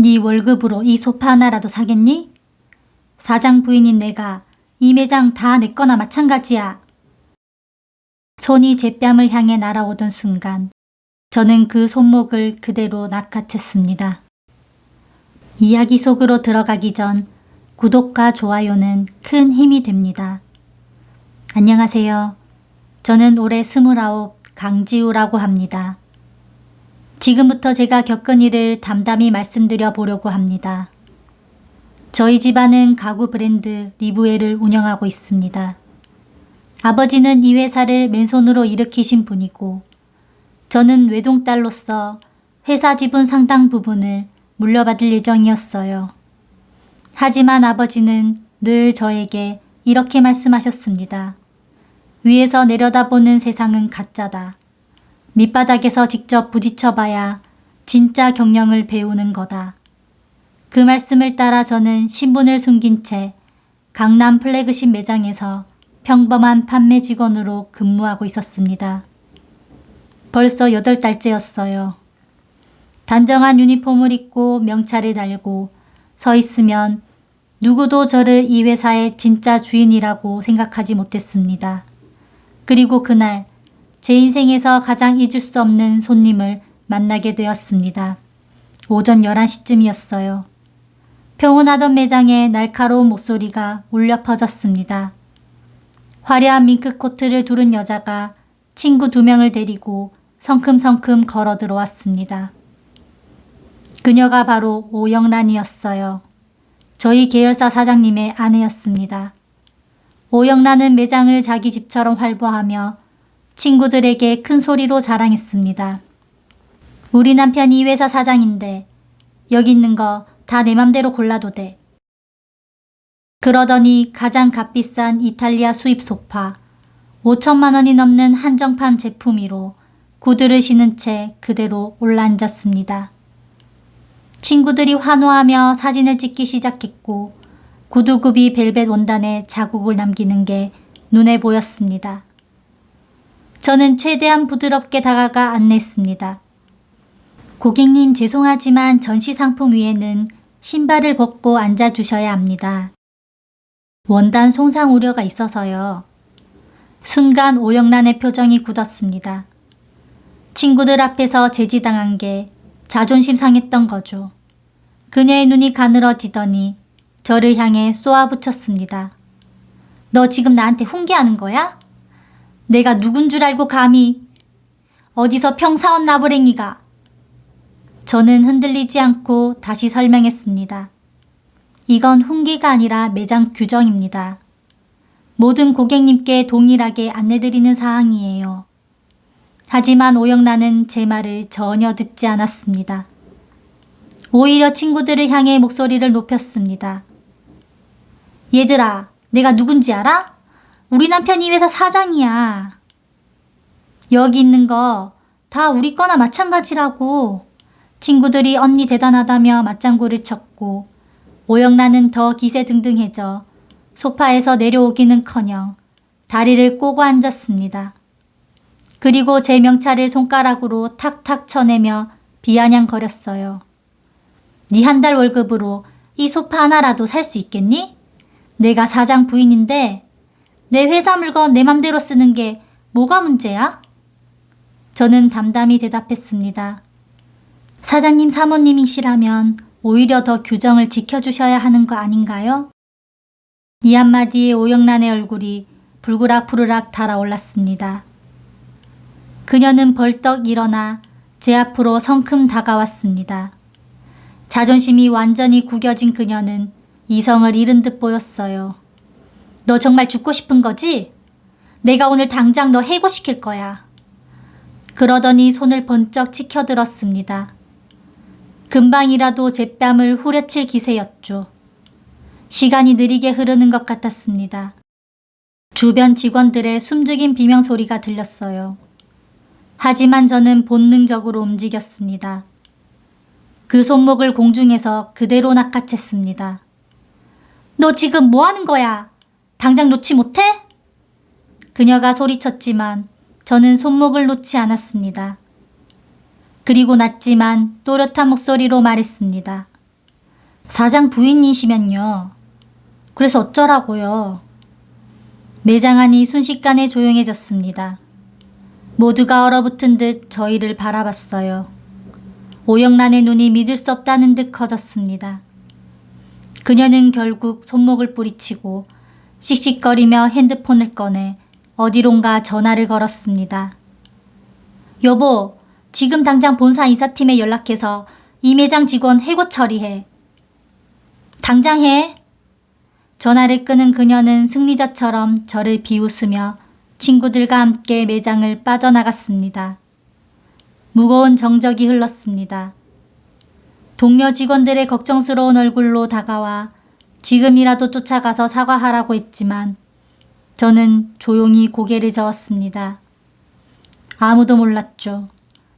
네 월급으로 이 소파 하나라도 사겠니? 사장 부인인 내가 이 매장 다 내 거나 마찬가지야. 손이 제 뺨을 향해 날아오던 순간 저는 그 손목을 그대로 낚아챘습니다. 이야기 속으로 들어가기 전 구독과 좋아요는 큰 힘이 됩니다. 안녕하세요. 저는 올해 29 강지우라고 합니다. 지금부터 제가 겪은 일을 담담히 말씀드려 보려고 합니다. 저희 집안은 가구 브랜드 리브웰을 운영하고 있습니다. 아버지는 이 회사를 맨손으로 일으키신 분이고 저는 외동딸로서 회사 지분 상당 부분을 물려받을 예정이었어요. 하지만 아버지는 늘 저에게 이렇게 말씀하셨습니다. 위에서 내려다보는 세상은 가짜다. 밑바닥에서 직접 부딪혀봐야 진짜 경영을 배우는 거다. 그 말씀을 따라 저는 신분을 숨긴 채 강남 플래그십 매장에서 평범한 판매 직원으로 근무하고 있었습니다. 벌써 8달째였어요. 단정한 유니폼을 입고 명찰을 달고 서 있으면 누구도 저를 이 회사의 진짜 주인이라고 생각하지 못했습니다. 그리고 그날 제 인생에서 가장 잊을 수 없는 손님을 만나게 되었습니다. 오전 11시쯤이었어요. 평온하던 매장에 날카로운 목소리가 울려 퍼졌습니다. 화려한 밍크 코트를 두른 여자가 친구 2명을 데리고 성큼성큼 걸어 들어왔습니다. 그녀가 바로 오영란이었어요. 저희 계열사 사장님의 아내였습니다. 오영란은 매장을 자기 집처럼 활보하며 친구들에게 큰 소리로 자랑했습니다. 우리 남편이 이 회사 사장인데 여기 있는 거 다 내 맘대로 골라도 돼. 그러더니 가장 값비싼 이탈리아 수입 소파 5천만 원이 넘는 한정판 제품 위로 구두를 신은 채 그대로 올라앉았습니다. 친구들이 환호하며 사진을 찍기 시작했고 구두굽이 벨벳 원단에 자국을 남기는 게 눈에 보였습니다. 저는 최대한 부드럽게 다가가 안내했습니다. 고객님 죄송하지만 전시 상품 위에는 신발을 벗고 앉아주셔야 합니다. 원단 손상 우려가 있어서요. 순간 오영란의 표정이 굳었습니다. 친구들 앞에서 제지당한 게 자존심 상했던 거죠. 그녀의 눈이 가늘어지더니 저를 향해 쏘아붙였습니다. 너 지금 나한테 훈계하는 거야? 내가 누군 줄 알고 감히 어디서 평사원 나부랭이가. 저는 흔들리지 않고 다시 설명했습니다. 이건 훈계가 아니라 매장 규정입니다. 모든 고객님께 동일하게 안내드리는 사항이에요. 하지만 오영란은 제 말을 전혀 듣지 않았습니다. 오히려 친구들을 향해 목소리를 높였습니다. 얘들아, 내가 누군지 알아? 우리 남편이 이 회사 사장이야. 여기 있는 거 다 우리 거나 마찬가지라고. 친구들이 언니 대단하다며 맞장구를 쳤고 오영란은 더 기세등등해져 소파에서 내려오기는커녕 다리를 꼬고 앉았습니다. 그리고 제 명찰을 손가락으로 탁탁 쳐내며 비아냥거렸어요. 네 한 달 월급으로 이 소파 하나라도 살 수 있겠니? 내가 사장 부인인데 내 회사 물건 내 맘대로 쓰는 게 뭐가 문제야? 저는 담담히 대답했습니다. 사장님 사모님이시라면 오히려 더 규정을 지켜주셔야 하는 거 아닌가요? 이 한마디에 오영란의 얼굴이 불그락푸르락 달아올랐습니다. 그녀는 벌떡 일어나 제 앞으로 성큼 다가왔습니다. 자존심이 완전히 구겨진 그녀는 이성을 잃은 듯 보였어요. 너 정말 죽고 싶은 거지? 내가 오늘 당장 너 해고시킬 거야. 그러더니 손을 번쩍 치켜들었습니다. 금방이라도 제 뺨을 후려칠 기세였죠. 시간이 느리게 흐르는 것 같았습니다. 주변 직원들의 숨죽인 비명소리가 들렸어요. 하지만 저는 본능적으로 움직였습니다. 그 손목을 공중에서 그대로 낚아챘습니다. 너 지금 뭐 하는 거야? 당장 놓지 못해? 그녀가 소리쳤지만 저는 손목을 놓지 않았습니다. 그리고 낮지만 또렷한 목소리로 말했습니다. 사장 부인이시면요. 그래서 어쩌라고요. 매장 안이 순식간에 조용해졌습니다. 모두가 얼어붙은 듯 저희를 바라봤어요. 오영란의 눈이 믿을 수 없다는 듯 커졌습니다. 그녀는 결국 손목을 뿌리치고 씩씩거리며 핸드폰을 꺼내 어디론가 전화를 걸었습니다. 여보, 지금 당장 본사 이사팀에 연락해서 이 매장 직원 해고 처리해. 당장 해. 전화를 끄는 그녀는 승리자처럼 저를 비웃으며 친구들과 함께 매장을 빠져나갔습니다. 무거운 정적이 흘렀습니다. 동료 직원들의 걱정스러운 얼굴로 다가와 지금이라도 쫓아가서 사과하라고 했지만 저는 조용히 고개를 저었습니다. 아무도 몰랐죠.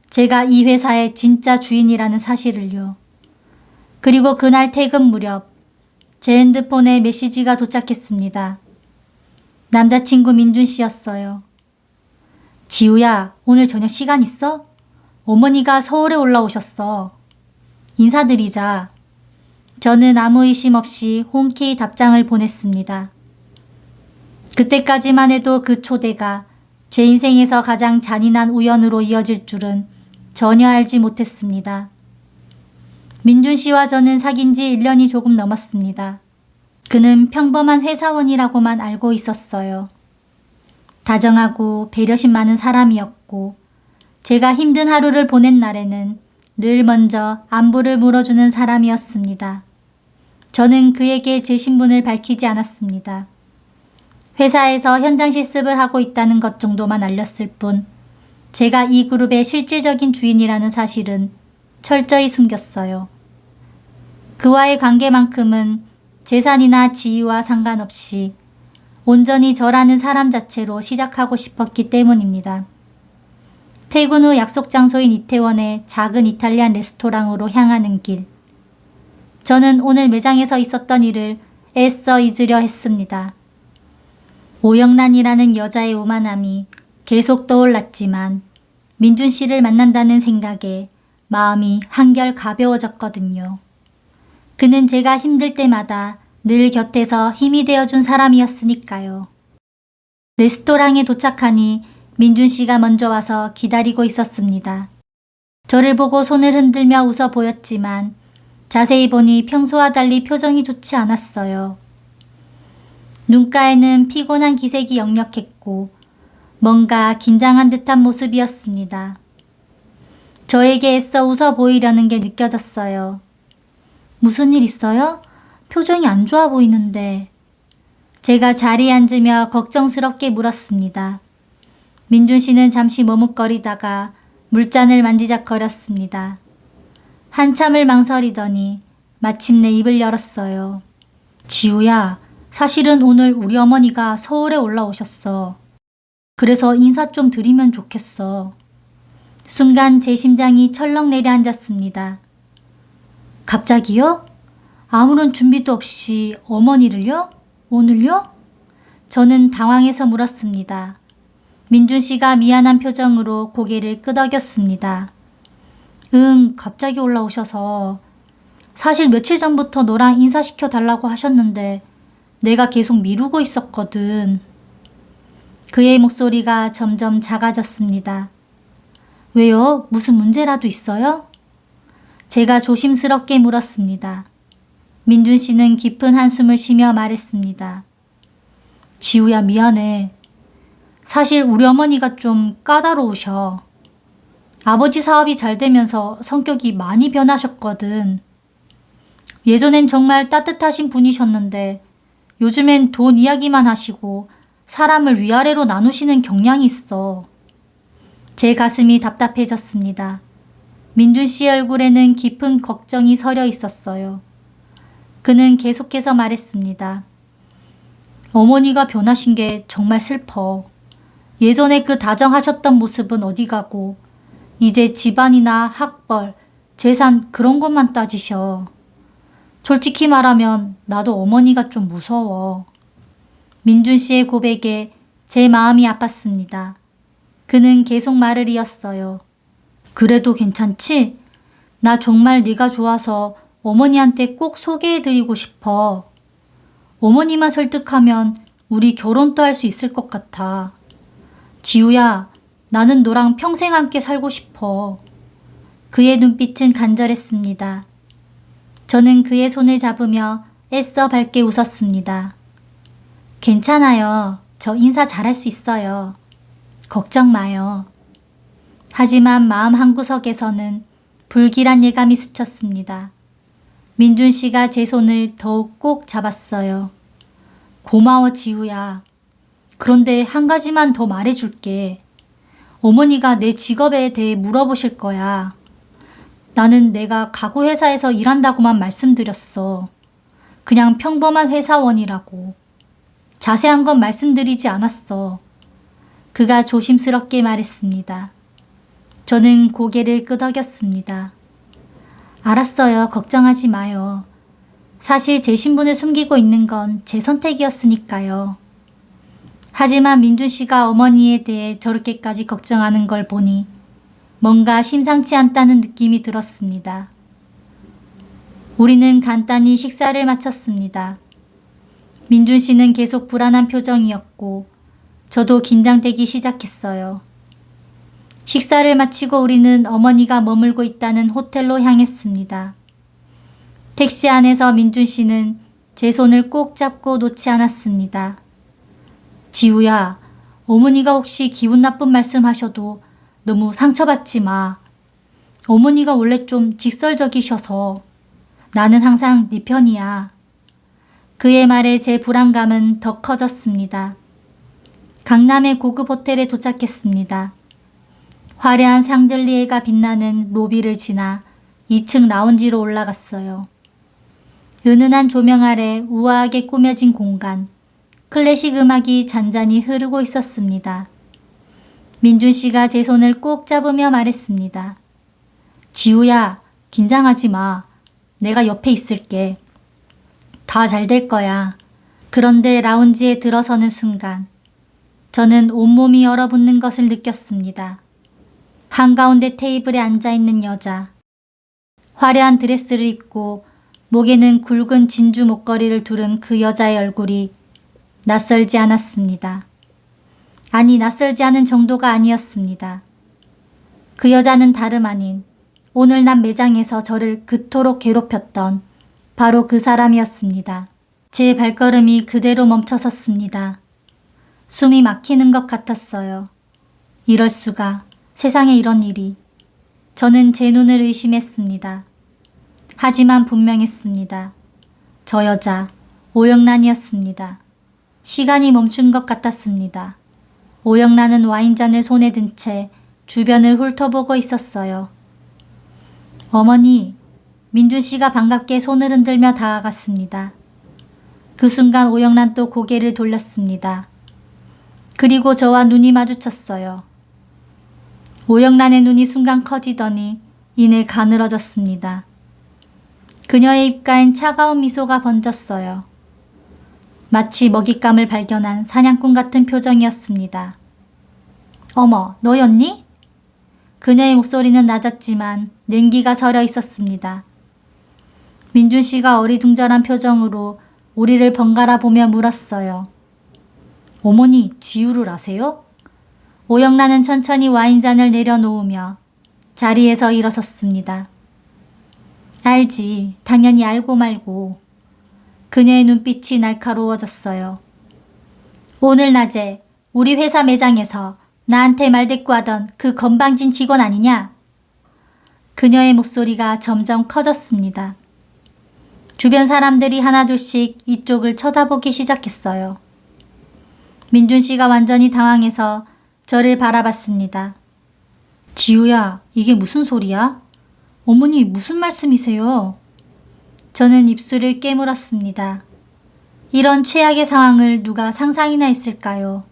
제가 이 회사의 진짜 주인이라는 사실을요. 그리고 그날 퇴근 무렵 제 핸드폰에 메시지가 도착했습니다. 남자친구 민준 씨였어요. 지우야, 오늘 저녁 시간 있어? 어머니가 서울에 올라오셨어. 인사드리자. 저는 아무 의심 없이 흔쾌히 답장을 보냈습니다. 그때까지만 해도 그 초대가 제 인생에서 가장 잔인한 우연으로 이어질 줄은 전혀 알지 못했습니다. 민준 씨와 저는 사귄 지 1년이 조금 넘었습니다. 그는 평범한 회사원이라고만 알고 있었어요. 다정하고 배려심 많은 사람이었고 제가 힘든 하루를 보낸 날에는 늘 먼저 안부를 물어주는 사람이었습니다. 저는 그에게 제 신분을 밝히지 않았습니다. 회사에서 현장 실습을 하고 있다는 것 정도만 알렸을 뿐 제가 이 그룹의 실질적인 주인이라는 사실은 철저히 숨겼어요. 그와의 관계만큼은 재산이나 지위와 상관없이 온전히 저라는 사람 자체로 시작하고 싶었기 때문입니다. 퇴근 후 약속 장소인 이태원의 작은 이탈리안 레스토랑으로 향하는 길. 저는 오늘 매장에서 있었던 일을 애써 잊으려 했습니다. 오영란이라는 여자의 오만함이 계속 떠올랐지만 민준 씨를 만난다는 생각에 마음이 한결 가벼워졌거든요. 그는 제가 힘들 때마다 늘 곁에서 힘이 되어준 사람이었으니까요. 레스토랑에 도착하니 민준 씨가 먼저 와서 기다리고 있었습니다. 저를 보고 손을 흔들며 웃어 보였지만 자세히 보니 평소와 달리 표정이 좋지 않았어요. 눈가에는 피곤한 기색이 역력했고 뭔가 긴장한 듯한 모습이었습니다. 저에게 애써 웃어 보이려는 게 느껴졌어요. 무슨 일 있어요? 표정이 안 좋아 보이는데. 제가 자리에 앉으며 걱정스럽게 물었습니다. 민준 씨는 잠시 머뭇거리다가 물잔을 만지작거렸습니다. 한참을 망설이더니 마침내 입을 열었어요. 지우야, 사실은 오늘 우리 어머니가 서울에 올라오셨어. 그래서 인사 좀 드리면 좋겠어. 순간 제 심장이 철렁 내려앉았습니다. 갑자기요? 아무런 준비도 없이 어머니를요? 오늘요? 저는 당황해서 물었습니다. 민준 씨가 미안한 표정으로 고개를 끄덕였습니다. 응, 갑자기 올라오셔서. 사실 며칠 전부터 너랑 인사시켜 달라고 하셨는데 내가 계속 미루고 있었거든. 그의 목소리가 점점 작아졌습니다. 왜요? 무슨 문제라도 있어요? 제가 조심스럽게 물었습니다. 민준 씨는 깊은 한숨을 쉬며 말했습니다. 지우야, 미안해. 사실 우리 어머니가 좀 까다로우셔. 아버지 사업이 잘 되면서 성격이 많이 변하셨거든. 예전엔 정말 따뜻하신 분이셨는데 요즘엔 돈 이야기만 하시고 사람을 위아래로 나누시는 경향이 있어. 제 가슴이 답답해졌습니다. 민준 씨의 얼굴에는 깊은 걱정이 서려 있었어요. 그는 계속해서 말했습니다. 어머니가 변하신 게 정말 슬퍼. 예전에 그 다정하셨던 모습은 어디 가고 이제 집안이나 학벌, 재산 그런 것만 따지셔. 솔직히 말하면 나도 어머니가 좀 무서워. 민준 씨의 고백에 제 마음이 아팠습니다. 그는 계속 말을 이었어요. 그래도 괜찮지? 나 정말 네가 좋아서 어머니한테 꼭 소개해드리고 싶어. 어머니만 설득하면 우리 결혼도 할 수 있을 것 같아. 지우야, 나는 너랑 평생 함께 살고 싶어. 그의 눈빛은 간절했습니다. 저는 그의 손을 잡으며 애써 밝게 웃었습니다. 괜찮아요. 저 인사 잘할 수 있어요. 걱정 마요. 하지만 마음 한구석에서는 불길한 예감이 스쳤습니다. 민준 씨가 제 손을 더욱 꼭 잡았어요. 고마워, 지우야. 그런데 한 가지만 더 말해줄게. 어머니가 내 직업에 대해 물어보실 거야. 나는 내가 가구 회사에서 일한다고만 말씀드렸어. 그냥 평범한 회사원이라고. 자세한 건 말씀드리지 않았어. 그가 조심스럽게 말했습니다. 저는 고개를 끄덕였습니다. 알았어요. 걱정하지 마요. 사실 제 신분을 숨기고 있는 건 제 선택이었으니까요. 하지만 민준 씨가 어머니에 대해 저렇게까지 걱정하는 걸 보니 뭔가 심상치 않다는 느낌이 들었습니다. 우리는 간단히 식사를 마쳤습니다. 민준 씨는 계속 불안한 표정이었고 저도 긴장되기 시작했어요. 식사를 마치고 우리는 어머니가 머물고 있다는 호텔로 향했습니다. 택시 안에서 민준 씨는 제 손을 꼭 잡고 놓지 않았습니다. 지우야, 어머니가 혹시 기분 나쁜 말씀하셔도 너무 상처받지 마. 어머니가 원래 좀 직설적이셔서 나는 항상 네 편이야. 그의 말에 제 불안감은 더 커졌습니다. 강남의 고급 호텔에 도착했습니다. 화려한 샹들리에가 빛나는 로비를 지나 2층 라운지로 올라갔어요. 은은한 조명 아래 우아하게 꾸며진 공간, 클래식 음악이 잔잔히 흐르고 있었습니다. 민준 씨가 제 손을 꼭 잡으며 말했습니다. 지우야, 긴장하지 마. 내가 옆에 있을게. 다 잘 될 거야. 그런데 라운지에 들어서는 순간 저는 온몸이 얼어붙는 것을 느꼈습니다. 한가운데 테이블에 앉아있는 여자. 화려한 드레스를 입고 목에는 굵은 진주 목걸이를 두른 그 여자의 얼굴이 낯설지 않았습니다. 아니, 낯설지 않은 정도가 아니었습니다. 그 여자는 다름 아닌 오늘 낮 매장에서 저를 그토록 괴롭혔던 바로 그 사람이었습니다. 제 발걸음이 그대로 멈춰섰습니다. 숨이 막히는 것 같았어요. 이럴 수가. 세상에 이런 일이. 저는 제 눈을 의심했습니다. 하지만 분명했습니다. 저 여자, 오영란이었습니다. 시간이 멈춘 것 같았습니다. 오영란은 와인잔을 손에 든 채 주변을 훑어보고 있었어요. 어머니, 민준 씨가 반갑게 손을 흔들며 다가갔습니다. 그 순간 오영란 또 고개를 돌렸습니다. 그리고 저와 눈이 마주쳤어요. 오영란의 눈이 순간 커지더니 이내 가늘어졌습니다. 그녀의 입가엔 차가운 미소가 번졌어요. 마치 먹잇감을 발견한 사냥꾼 같은 표정이었습니다. 어머, 너였니? 그녀의 목소리는 낮았지만 냉기가 서려 있었습니다. 민준 씨가 어리둥절한 표정으로 우리를 번갈아 보며 물었어요. 어머니, 지우를 아세요? 오영란은 천천히 와인잔을 내려놓으며 자리에서 일어섰습니다. 알지. 당연히 알고 말고. 그녀의 눈빛이 날카로워졌어요. 오늘 낮에 우리 회사 매장에서 나한테 말대꾸하던 그 건방진 직원 아니냐? 그녀의 목소리가 점점 커졌습니다. 주변 사람들이 하나둘씩 이쪽을 쳐다보기 시작했어요. 민준 씨가 완전히 당황해서 저를 바라봤습니다. 지우야, 이게 무슨 소리야? 어머니, 무슨 말씀이세요? 저는 입술을 깨물었습니다. 이런 최악의 상황을 누가 상상이나 했을까요?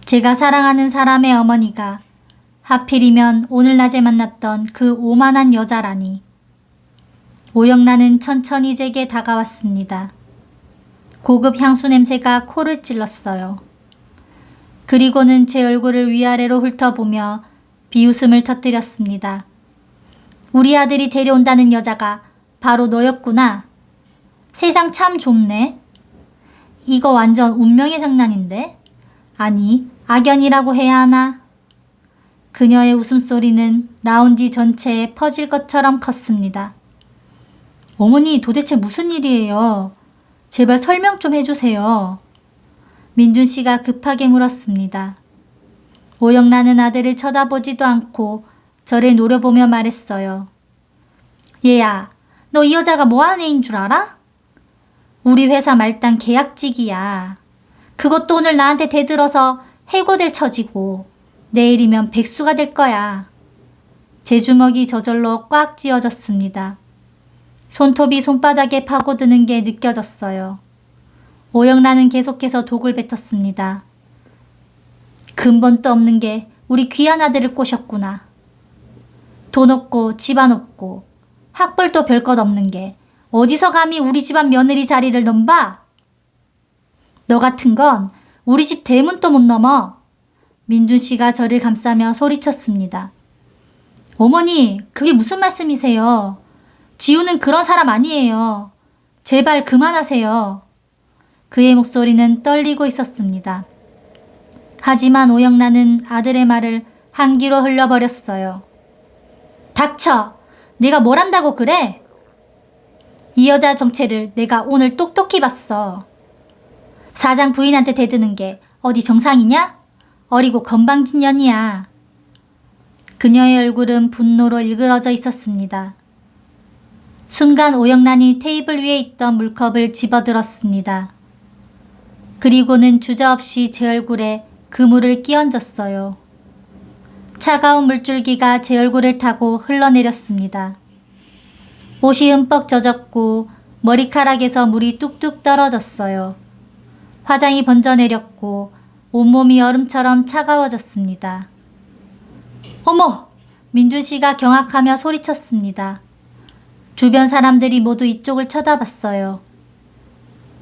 제가 사랑하는 사람의 어머니가 하필이면 오늘 낮에 만났던 그 오만한 여자라니. 오영란은 천천히 제게 다가왔습니다. 고급 향수 냄새가 코를 찔렀어요. 그리고는 제 얼굴을 위아래로 훑어보며 비웃음을 터뜨렸습니다. 우리 아들이 데려온다는 여자가 바로 너였구나. 세상 참 좁네. 이거 완전 운명의 장난인데? 아니, 악연이라고 해야 하나? 그녀의 웃음소리는 라운지 전체에 퍼질 것처럼 컸습니다. 어머니, 도대체 무슨 일이에요? 제발 설명 좀 해주세요. 민준 씨가 급하게 물었습니다. 오영란은 아들을 쳐다보지도 않고 저를 노려보며 말했어요. 얘야, 너 이 여자가 뭐하는 애인 줄 알아? 우리 회사 말단 계약직이야. 그것도 오늘 나한테 대들어서 해고될 처지고 내일이면 백수가 될 거야. 제 주먹이 저절로 꽉 쥐어졌습니다. 손톱이 손바닥에 파고드는 게 느껴졌어요. 오영란은 계속해서 독을 뱉었습니다. 근본도 없는 게 우리 귀한 아들을 꼬셨구나. 돈 없고 집안 없고 학벌도 별 것 없는 게 어디서 감히 우리 집안 며느리 자리를 넘봐? 너 같은 건 우리 집 대문도 못 넘어. 민준 씨가 저를 감싸며 소리쳤습니다. 어머니, 그게 무슨 말씀이세요? 지우는 그런 사람 아니에요. 제발 그만하세요. 그의 목소리는 떨리고 있었습니다. 하지만 오영란은 아들의 말을 한기로 흘려버렸어요. 닥쳐! 내가 뭘 한다고 그래? 이 여자 정체를 내가 오늘 똑똑히 봤어. 사장 부인한테 대드는 게 어디 정상이냐? 어리고 건방진 년이야. 그녀의 얼굴은 분노로 일그러져 있었습니다. 순간 오영란이 테이블 위에 있던 물컵을 집어들었습니다. 그리고는 주저없이 제 얼굴에 그 물을 끼얹었어요. 차가운 물줄기가 제 얼굴을 타고 흘러내렸습니다. 옷이 흠뻑 젖었고 머리카락에서 물이 뚝뚝 떨어졌어요. 화장이 번져내렸고 온몸이 얼음처럼 차가워졌습니다. 어머! 민준 씨가 경악하며 소리쳤습니다. 주변 사람들이 모두 이쪽을 쳐다봤어요.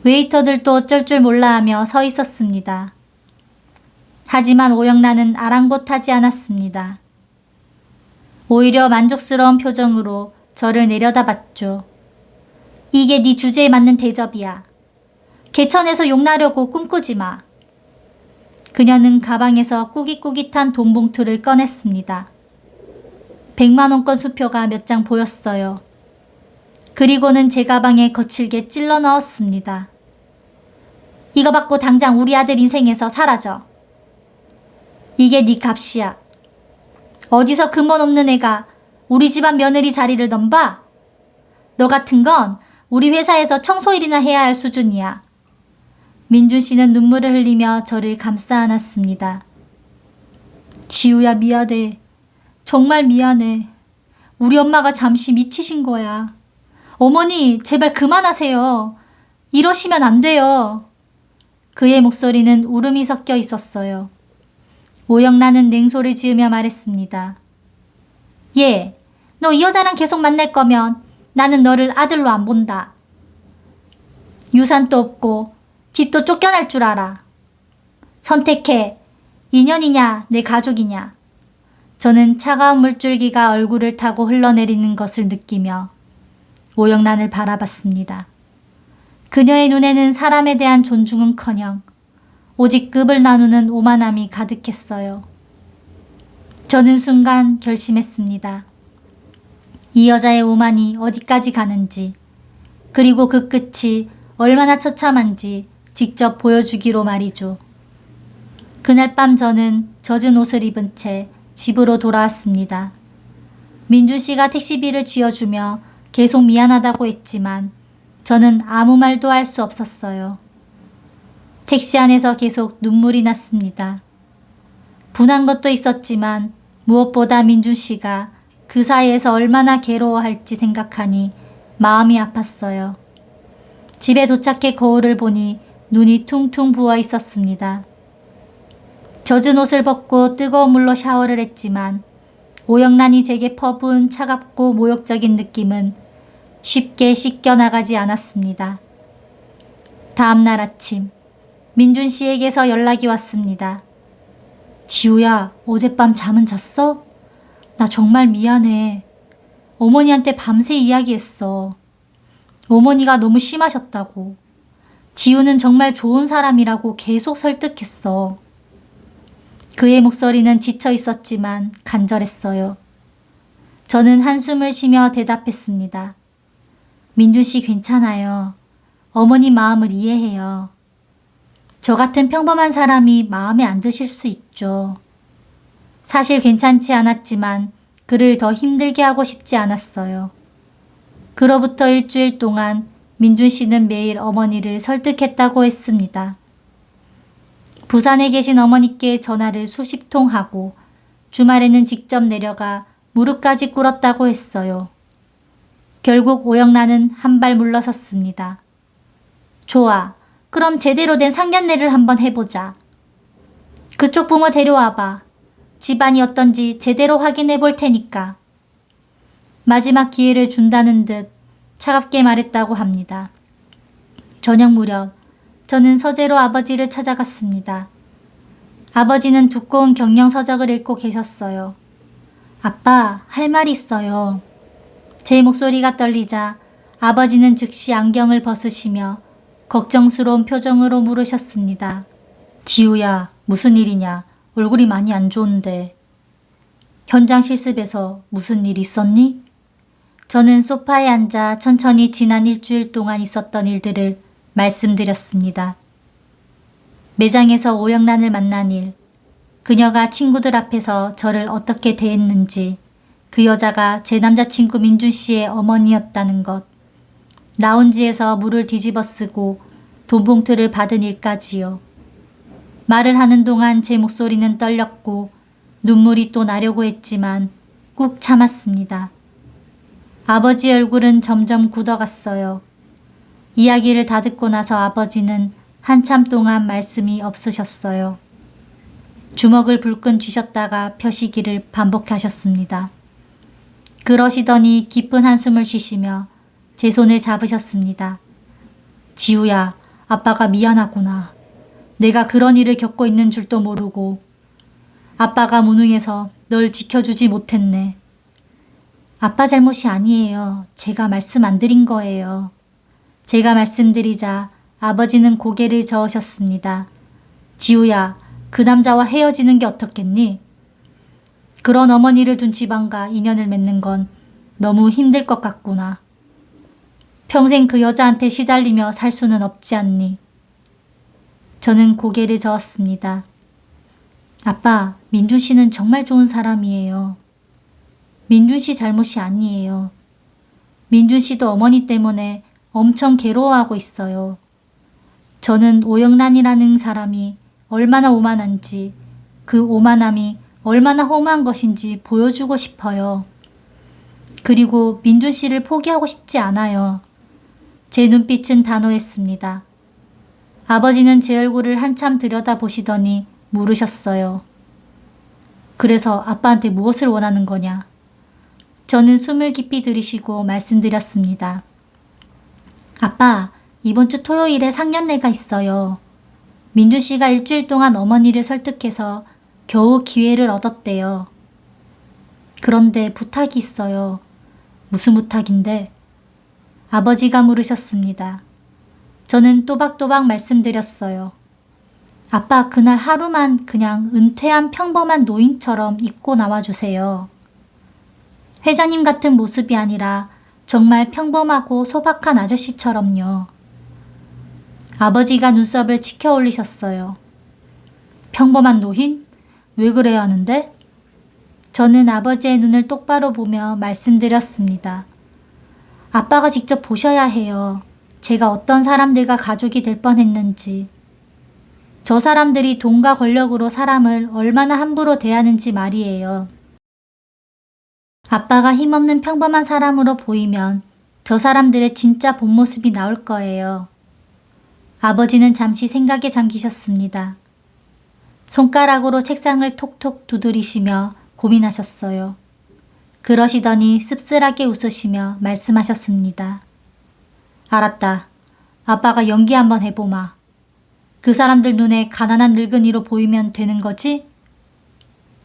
웨이터들도 어쩔 줄 몰라 하며 서 있었습니다. 하지만 오영란은 아랑곳하지 않았습니다. 오히려 만족스러운 표정으로 저를 내려다봤죠. 이게 네 주제에 맞는 대접이야. 개천에서 용나려고 꿈꾸지 마. 그녀는 가방에서 꾸깃꾸깃한 돈 봉투를 꺼냈습니다. 100만 원권 수표가 몇 장 보였어요. 그리고는 제 가방에 거칠게 찔러 넣었습니다. 이거 받고 당장 우리 아들 인생에서 사라져. 이게 네 값이야. 어디서 근본 없는 애가 우리 집안 며느리 자리를 넘봐? 너 같은 건 우리 회사에서 청소일이나 해야 할 수준이야. 민준 씨는 눈물을 흘리며 저를 감싸 안았습니다. 지우야, 미안해. 정말 미안해. 우리 엄마가 잠시 미치신 거야. 어머니, 제발 그만하세요. 이러시면 안 돼요. 그의 목소리는 울음이 섞여 있었어요. 오영란은 냉소를 지으며 말했습니다. 예, 너 이 여자랑 계속 만날 거면 나는 너를 아들로 안 본다. 유산도 없고 집도 쫓겨날 줄 알아. 선택해. 인연이냐, 내 가족이냐. 저는 차가운 물줄기가 얼굴을 타고 흘러내리는 것을 느끼며 오영란을 바라봤습니다. 그녀의 눈에는 사람에 대한 존중은커녕 오직 급을 나누는 오만함이 가득했어요. 저는 순간 결심했습니다. 이 여자의 오만이 어디까지 가는지, 그리고 그 끝이 얼마나 처참한지 직접 보여주기로 말이죠. 그날 밤 저는 젖은 옷을 입은 채 집으로 돌아왔습니다. 민준 씨가 택시비를 쥐어주며 계속 미안하다고 했지만 저는 아무 말도 할 수 없었어요. 택시 안에서 계속 눈물이 났습니다. 분한 것도 있었지만 무엇보다 민준 씨가 그 사이에서 얼마나 괴로워할지 생각하니 마음이 아팠어요. 집에 도착해 거울을 보니 눈이 퉁퉁 부어 있었습니다. 젖은 옷을 벗고 뜨거운 물로 샤워를 했지만 오영란이 제게 퍼부은 차갑고 모욕적인 느낌은 쉽게 씻겨나가지 않았습니다. 다음 날 아침 민준 씨에게서 연락이 왔습니다. 지우야, 어젯밤 잠은 잤어? 나 정말 미안해. 어머니한테 밤새 이야기했어. 어머니가 너무 심하셨다고. 지우는 정말 좋은 사람이라고 계속 설득했어. 그의 목소리는 지쳐 있었지만 간절했어요. 저는 한숨을 쉬며 대답했습니다. 민준 씨 괜찮아요. 어머니 마음을 이해해요. 저 같은 평범한 사람이 마음에 안 드실 수 있죠. 사실 괜찮지 않았지만 그를 더 힘들게 하고 싶지 않았어요. 그로부터 일주일 동안 민준 씨는 매일 어머니를 설득했다고 했습니다. 부산에 계신 어머니께 전화를 수십 통 하고 주말에는 직접 내려가 무릎까지 꿇었다고 했어요. 결국 오영란은 한 발 물러섰습니다. 좋아. 그럼 제대로 된 상견례를 한번 해보자. 그쪽 부모 데려와봐. 집안이 어떤지 제대로 확인해 볼 테니까. 마지막 기회를 준다는 듯 차갑게 말했다고 합니다. 저녁 무렵 저는 서재로 아버지를 찾아갔습니다. 아버지는 두꺼운 경영서적을 읽고 계셨어요. 아빠, 할 말이 있어요. 제 목소리가 떨리자 아버지는 즉시 안경을 벗으시며 걱정스러운 표정으로 물으셨습니다. 지우야, 무슨 일이냐? 얼굴이 많이 안 좋은데. 현장 실습에서 무슨 일 있었니? 저는 소파에 앉아 천천히 지난 일주일 동안 있었던 일들을 말씀드렸습니다. 매장에서 오영란을 만난 일, 그녀가 친구들 앞에서 저를 어떻게 대했는지, 그 여자가 제 남자친구 민준 씨의 어머니였다는 것, 라운지에서 물을 뒤집어 쓰고 돈 봉투를 받은 일까지요. 말을 하는 동안 제 목소리는 떨렸고 눈물이 또 나려고 했지만 꾹 참았습니다. 아버지 얼굴은 점점 굳어갔어요. 이야기를 다 듣고 나서 아버지는 한참 동안 말씀이 없으셨어요. 주먹을 불끈 쥐셨다가 펴시기를 반복하셨습니다. 그러시더니 깊은 한숨을 쉬시며 제 손을 잡으셨습니다. 지우야, 아빠가 미안하구나. 내가 그런 일을 겪고 있는 줄도 모르고 아빠가 무능해서 널 지켜주지 못했네. 아빠 잘못이 아니에요. 제가 말씀 안 드린 거예요. 제가 말씀드리자 아버지는 고개를 저으셨습니다. 지우야, 그 남자와 헤어지는 게 어떻겠니? 그런 어머니를 둔 집안과 인연을 맺는 건 너무 힘들 것 같구나. 평생 그 여자한테 시달리며 살 수는 없지 않니? 저는 고개를 저었습니다. 아빠, 민준 씨는 정말 좋은 사람이에요. 민준 씨 잘못이 아니에요. 민준 씨도 어머니 때문에 엄청 괴로워하고 있어요. 저는 오영란이라는 사람이 얼마나 오만한지, 그 오만함이 얼마나 험한 것인지 보여주고 싶어요. 그리고 민준 씨를 포기하고 싶지 않아요. 제 눈빛은 단호했습니다. 아버지는 제 얼굴을 한참 들여다보시더니 물으셨어요. 그래서 아빠한테 무엇을 원하는 거냐? 저는 숨을 깊이 들이쉬고 말씀드렸습니다. 아빠, 이번 주 토요일에 상견례가 있어요. 민준 씨가 일주일 동안 어머니를 설득해서 겨우 기회를 얻었대요. 그런데 부탁이 있어요. 무슨 부탁인데? 아버지가 물으셨습니다. 저는 또박또박 말씀드렸어요. 아빠, 그날 하루만 그냥 은퇴한 평범한 노인처럼 입고 나와주세요. 회장님 같은 모습이 아니라 정말 평범하고 소박한 아저씨처럼요. 아버지가 눈썹을 치켜 올리셨어요. 평범한 노인? 왜 그래야 하는데? 저는 아버지의 눈을 똑바로 보며 말씀드렸습니다. 아빠가 직접 보셔야 해요. 제가 어떤 사람들과 가족이 될 뻔했는지. 저 사람들이 돈과 권력으로 사람을 얼마나 함부로 대하는지 말이에요. 아빠가 힘없는 평범한 사람으로 보이면 저 사람들의 진짜 본 모습이 나올 거예요. 아버지는 잠시 생각에 잠기셨습니다. 손가락으로 책상을 톡톡 두드리시며 고민하셨어요. 그러시더니 씁쓸하게 웃으시며 말씀하셨습니다. 알았다. 아빠가 연기 한번 해보마. 그 사람들 눈에 가난한 늙은이로 보이면 되는 거지?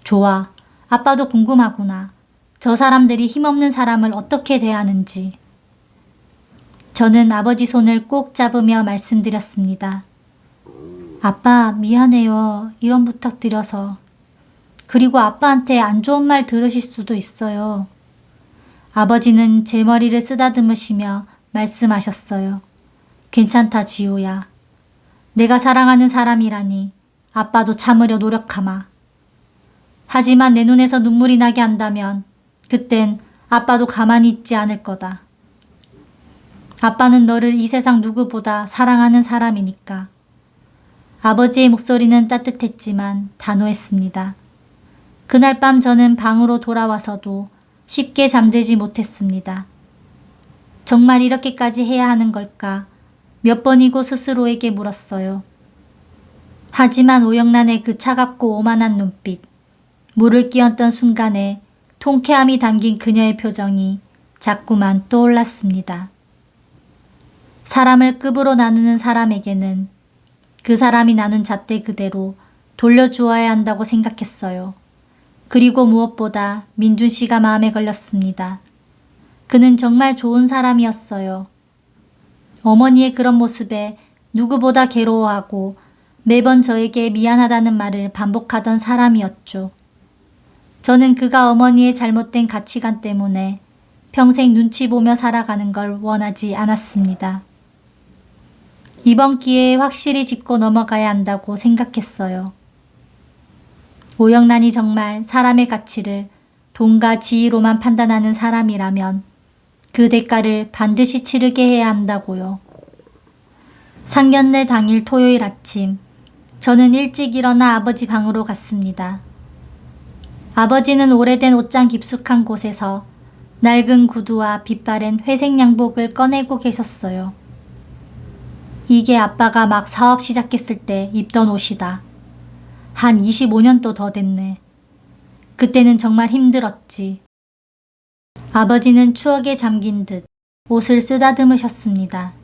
좋아. 아빠도 궁금하구나. 저 사람들이 힘없는 사람을 어떻게 대하는지. 저는 아버지 손을 꼭 잡으며 말씀드렸습니다. 아빠, 미안해요. 이런 부탁 드려서. 그리고 아빠한테 안 좋은 말 들으실 수도 있어요. 아버지는 제 머리를 쓰다듬으시며 말씀하셨어요. 괜찮다, 지우야. 내가 사랑하는 사람이라니 아빠도 참으려 노력하마. 하지만 내 눈에서 눈물이 나게 한다면 그땐 아빠도 가만히 있지 않을 거다. 아빠는 너를 이 세상 누구보다 사랑하는 사람이니까. 아버지의 목소리는 따뜻했지만 단호했습니다. 그날 밤 저는 방으로 돌아와서도 쉽게 잠들지 못했습니다. 정말 이렇게까지 해야 하는 걸까? 몇 번이고 스스로에게 물었어요. 하지만 오영란의 그 차갑고 오만한 눈빛, 물을 끼얹던 순간에 통쾌함이 담긴 그녀의 표정이 자꾸만 떠올랐습니다. 사람을 급으로 나누는 사람에게는 그 사람이 나눈 잣대 그대로 돌려주어야 한다고 생각했어요. 그리고 무엇보다 민준 씨가 마음에 걸렸습니다. 그는 정말 좋은 사람이었어요. 어머니의 그런 모습에 누구보다 괴로워하고 매번 저에게 미안하다는 말을 반복하던 사람이었죠. 저는 그가 어머니의 잘못된 가치관 때문에 평생 눈치 보며 살아가는 걸 원하지 않았습니다. 이번 기회에 확실히 짚고 넘어가야 한다고 생각했어요. 오영란이 정말 사람의 가치를 돈과 지위로만 판단하는 사람이라면 그 대가를 반드시 치르게 해야 한다고요. 상견례 당일 토요일 아침, 저는 일찍 일어나 아버지 방으로 갔습니다. 아버지는 오래된 옷장 깊숙한 곳에서 낡은 구두와 빛바랜 회색 양복을 꺼내고 계셨어요. 이게 아빠가 막 사업 시작했을 때 입던 옷이다. 한 25년도 더 됐네. 그때는 정말 힘들었지. 아버지는 추억에 잠긴 듯 옷을 쓰다듬으셨습니다.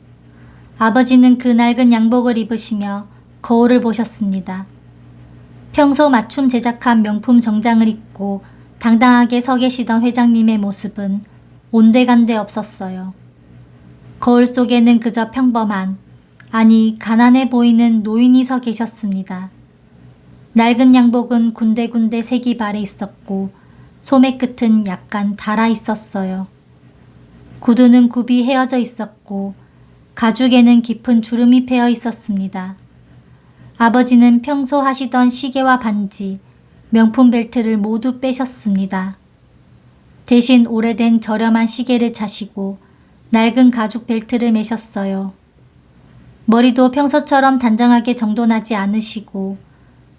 아버지는 그 낡은 양복을 입으시며 거울을 보셨습니다. 평소 맞춤 제작한 명품 정장을 입고 당당하게 서 계시던 회장님의 모습은 온데간데 없었어요. 거울 속에는 그저 평범한, 아니 가난해 보이는 노인이 서 계셨습니다. 낡은 양복은 군데군데 색이 바래 있었고 소매 끝은 약간 닳아 있었어요. 구두는 굽이 헤어져 있었고 가죽에는 깊은 주름이 패여 있었습니다. 아버지는 평소 하시던 시계와 반지, 명품 벨트를 모두 빼셨습니다. 대신 오래된 저렴한 시계를 차시고 낡은 가죽 벨트를 매셨어요. 머리도 평소처럼 단정하게 정돈하지 않으시고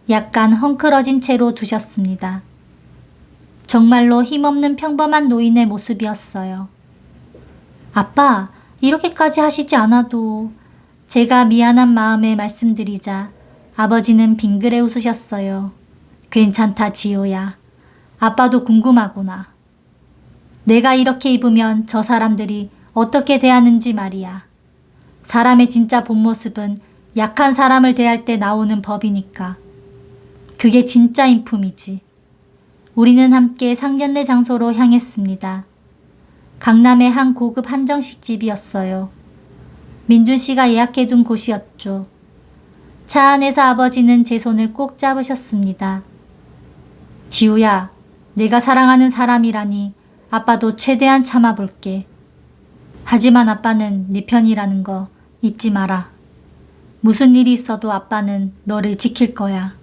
약간 헝클어진 채로 두셨습니다. 정말로 힘없는 평범한 노인의 모습이었어요. 아빠, 이렇게까지 하시지 않아도. 제가 미안한 마음에 말씀드리자 아버지는 빙그레 웃으셨어요. 괜찮다, 지호야. 아빠도 궁금하구나. 내가 이렇게 입으면 저 사람들이 어떻게 대하는지 말이야. 사람의 진짜 본 모습은 약한 사람을 대할 때 나오는 법이니까. 그게 진짜 인품이지. 우리는 함께 상견례 장소로 향했습니다. 강남의 한 고급 한정식 집이었어요. 민준 씨가 예약해둔 곳이었죠. 차 안에서 아버지는 제 손을 꼭 잡으셨습니다. 지우야, 내가 사랑하는 사람이라니 아빠도 최대한 참아볼게. 하지만 아빠는 네 편이라는 거 잊지 마라. 무슨 일이 있어도 아빠는 너를 지킬 거야.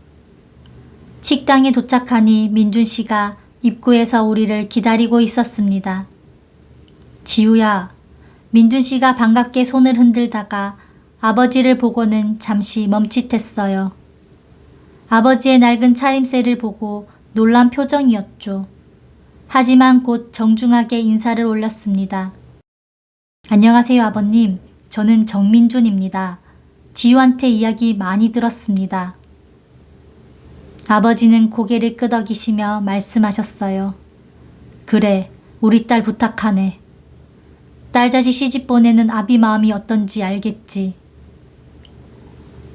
식당에 도착하니 민준 씨가 입구에서 우리를 기다리고 있었습니다. 지우야, 민준 씨가 반갑게 손을 흔들다가 아버지를 보고는 잠시 멈칫했어요. 아버지의 낡은 차림새를 보고 놀란 표정이었죠. 하지만 곧 정중하게 인사를 올렸습니다. 안녕하세요, 아버님. 저는 정민준입니다. 지우한테 이야기 많이 들었습니다. 아버지는 고개를 끄덕이시며 말씀하셨어요. 그래, 우리 딸 부탁하네. 딸자식 시집 보내는 아비 마음이 어떤지 알겠지.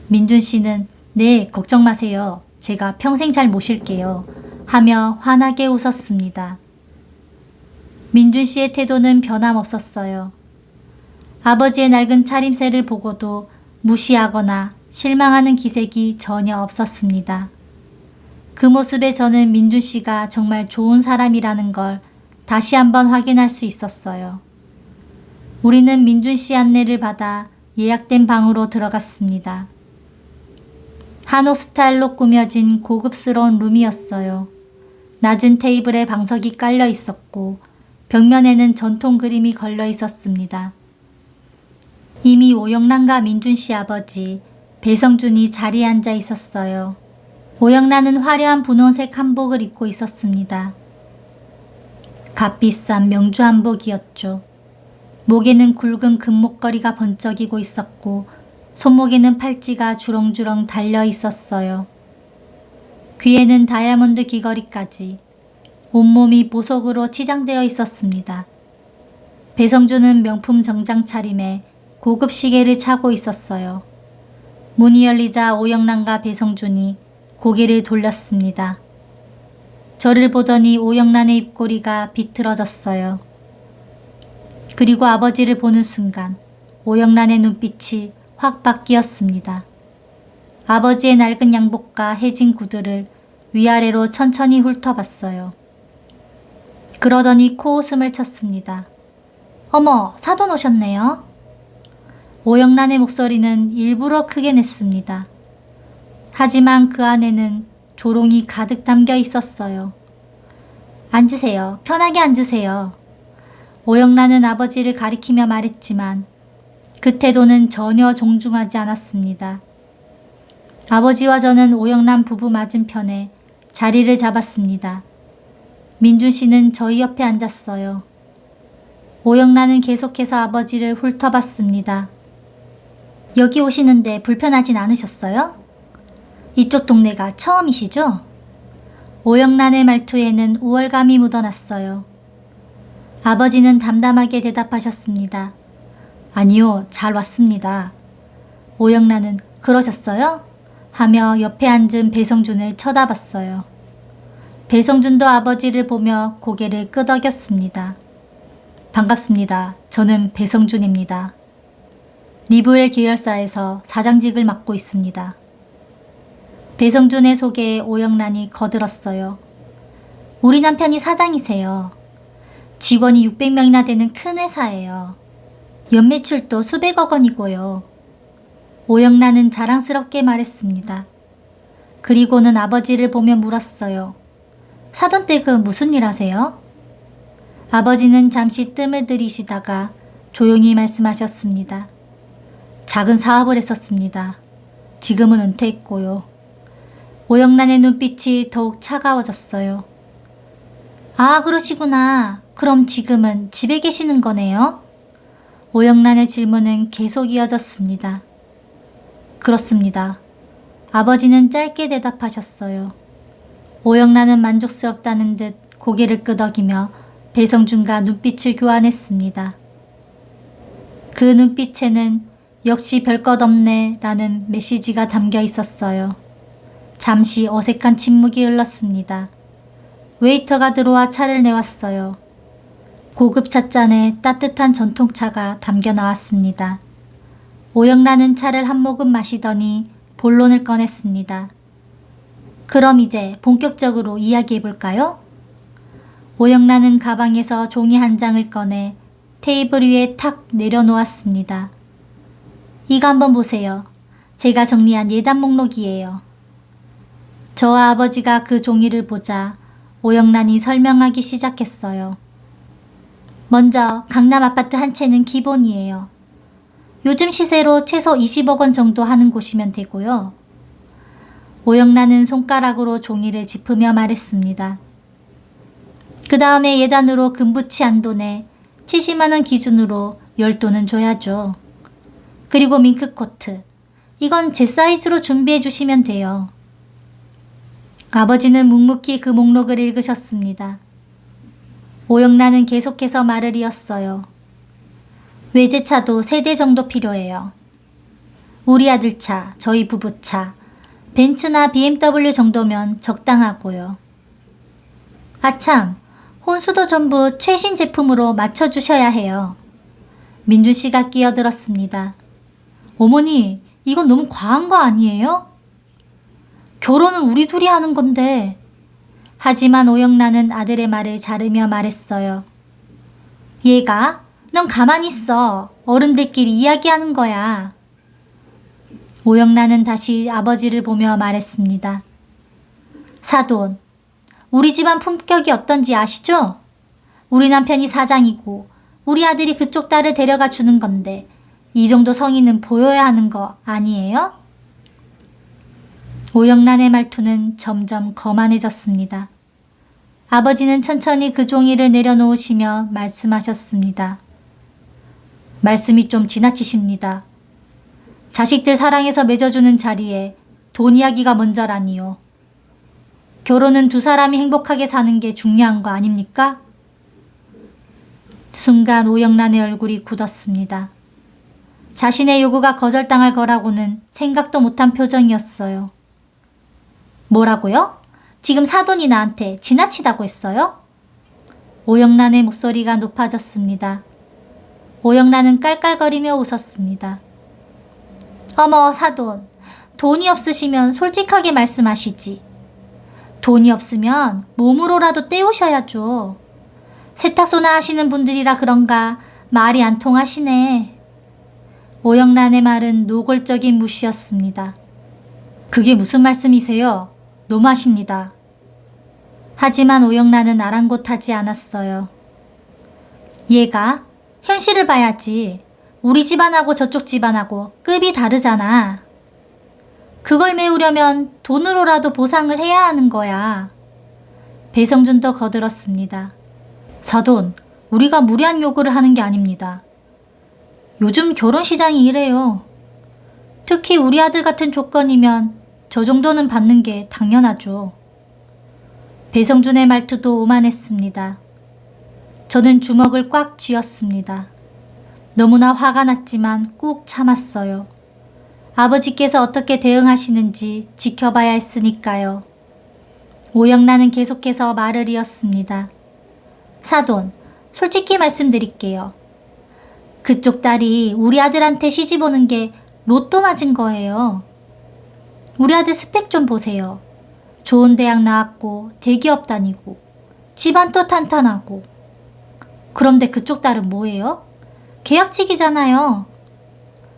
민준 씨는 네, 걱정 마세요. 제가 평생 잘 모실게요. 하며 환하게 웃었습니다. 민준 씨의 태도는 변함없었어요. 아버지의 낡은 차림새를 보고도 무시하거나 실망하는 기색이 전혀 없었습니다. 그 모습에 저는 민준 씨가 정말 좋은 사람이라는 걸 다시 한번 확인할 수 있었어요. 우리는 민준 씨 안내를 받아 예약된 방으로 들어갔습니다. 한옥 스타일로 꾸며진 고급스러운 룸이었어요. 낮은 테이블에 방석이 깔려 있었고 벽면에는 전통 그림이 걸려 있었습니다. 이미 오영란과 민준 씨 아버지 배성준이 자리에 앉아 있었어요. 오영란은 화려한 분홍색 한복을 입고 있었습니다. 값비싼 명주 한복이었죠. 목에는 굵은 금목걸이가 번쩍이고 있었고 손목에는 팔찌가 주렁주렁 달려 있었어요. 귀에는 다이아몬드 귀걸이까지. 온몸이 보석으로 치장되어 있었습니다. 배성준은 명품 정장 차림에 고급 시계를 차고 있었어요. 문이 열리자 오영란과 배성준이 고개를 돌렸습니다. 저를 보더니 오영란의 입꼬리가 비틀어졌어요. 그리고 아버지를 보는 순간 오영란의 눈빛이 확 바뀌었습니다. 아버지의 낡은 양복과 해진 구두를 위아래로 천천히 훑어봤어요. 그러더니 코웃음을 쳤습니다. 어머, 사돈 오셨네요. 오영란의 목소리는 일부러 크게 냈습니다. 하지만 그 안에는 조롱이 가득 담겨 있었어요. 앉으세요. 편하게 앉으세요. 오영란은 아버지를 가리키며 말했지만 그 태도는 전혀 정중하지 않았습니다. 아버지와 저는 오영란 부부 맞은편에 자리를 잡았습니다. 민준 씨는 저희 옆에 앉았어요. 오영란은 계속해서 아버지를 훑어봤습니다. 여기 오시는데 불편하진 않으셨어요? 이쪽 동네가 처음이시죠? 오영란의 말투에는 우월감이 묻어났어요. 아버지는 담담하게 대답하셨습니다. 아니요, 잘 왔습니다. 오영란은 그러셨어요? 하며 옆에 앉은 배성준을 쳐다봤어요. 배성준도 아버지를 보며 고개를 끄덕였습니다. 반갑습니다. 저는 배성준입니다. 리브웰 계열사에서 사장직을 맡고 있습니다. 배성준의 소개에 오영란이 거들었어요. 우리 남편이 사장이세요. 직원이 600명이나 되는 큰 회사예요. 연매출도 수백억 원이고요. 오영란은 자랑스럽게 말했습니다. 그리고는 아버지를 보며 물었어요. 사돈 댁은 무슨 일 하세요? 아버지는 잠시 뜸을 들이시다가 조용히 말씀하셨습니다. 작은 사업을 했었습니다. 지금은 은퇴했고요. 오영란의 눈빛이 더욱 차가워졌어요. 아, 그러시구나. 그럼 지금은 집에 계시는 거네요? 오영란의 질문은 계속 이어졌습니다. 그렇습니다. 아버지는 짧게 대답하셨어요. 오영란은 만족스럽다는 듯 고개를 끄덕이며 배성준과 눈빛을 교환했습니다. 그 눈빛에는 역시 별것 없네 라는 메시지가 담겨 있었어요. 잠시 어색한 침묵이 흘렀습니다. 웨이터가 들어와 차를 내왔어요. 고급 찻잔에 따뜻한 전통차가 담겨 나왔습니다. 오영란은 차를 한 모금 마시더니 본론을 꺼냈습니다. 그럼 이제 본격적으로 이야기해볼까요? 오영란은 가방에서 종이 한 장을 꺼내 테이블 위에 탁 내려놓았습니다. 이거 한번 보세요. 제가 정리한 예단 목록이에요. 저와 아버지가 그 종이를 보자 오영란이 설명하기 시작했어요. 먼저 강남 아파트 한 채는 기본이에요. 요즘 시세로 최소 20억 원 정도 하는 곳이면 되고요. 오영란은 손가락으로 종이를 짚으며 말했습니다. 그 다음에 예단으로 금부치 한돈에 70만 원 기준으로 10돈은 줘야죠. 그리고 밍크코트. 이건 제 사이즈로 준비해 주시면 돼요. 아버지는 묵묵히 그 목록을 읽으셨습니다. 오영란은 계속해서 말을 이었어요. 외제차도 3대 정도 필요해요. 우리 아들 차, 저희 부부 차, 벤츠나 BMW 정도면 적당하고요. 아참, 혼수도 전부 최신 제품으로 맞춰주셔야 해요. 민준 씨가 끼어들었습니다. 어머니, 이건 너무 과한 거 아니에요? 결혼은 우리 둘이 하는 건데. 하지만 오영란은 아들의 말을 자르며 말했어요. 얘가, 넌 가만히 있어. 어른들끼리 이야기하는 거야. 오영란은 다시 아버지를 보며 말했습니다. 사돈, 우리 집안 품격이 어떤지 아시죠? 우리 남편이 사장이고 우리 아들이 그쪽 딸을 데려가 주는 건데 이 정도 성의는 보여야 하는 거 아니에요? 오영란의 말투는 점점 거만해졌습니다. 아버지는 천천히 그 종이를 내려놓으시며 말씀하셨습니다. 말씀이 좀 지나치십니다. 자식들 사랑해서 맺어주는 자리에 돈 이야기가 먼저라니요. 결혼은 두 사람이 행복하게 사는 게 중요한 거 아닙니까? 순간 오영란의 얼굴이 굳었습니다. 자신의 요구가 거절당할 거라고는 생각도 못한 표정이었어요. 뭐라고요? 지금 사돈이 나한테 지나치다고 했어요? 오영란의 목소리가 높아졌습니다. 오영란은 깔깔거리며 웃었습니다. 어머, 사돈. 돈이 없으시면 솔직하게 말씀하시지. 돈이 없으면 몸으로라도 때우셔야죠. 세탁소나 하시는 분들이라 그런가 말이 안 통하시네. 오영란의 말은 노골적인 무시였습니다. 그게 무슨 말씀이세요? 너무하십니다. 하지만 오영란은 아랑곳하지 않았어요. 얘가 현실을 봐야지. 우리 집안하고 저쪽 집안하고 급이 다르잖아. 그걸 메우려면 돈으로라도 보상을 해야 하는 거야. 배성준도 거들었습니다. 사돈, 우리가 무리한 요구를 하는 게 아닙니다. 요즘 결혼시장이 이래요. 특히 우리 아들 같은 조건이면 저 정도는 받는 게 당연하죠. 배성준의 말투도 오만했습니다. 저는 주먹을 꽉 쥐었습니다. 너무나 화가 났지만 꾹 참았어요. 아버지께서 어떻게 대응하시는지 지켜봐야 했으니까요. 오영란은 계속해서 말을 이었습니다. 사돈, 솔직히 말씀드릴게요. 그쪽 딸이 우리 아들한테 시집 오는 게 로또 맞은 거예요. 우리 아들 스펙 좀 보세요. 좋은 대학 나왔고 대기업 다니고 집안도 탄탄하고. 그런데 그쪽 딸은 뭐예요? 계약직이잖아요.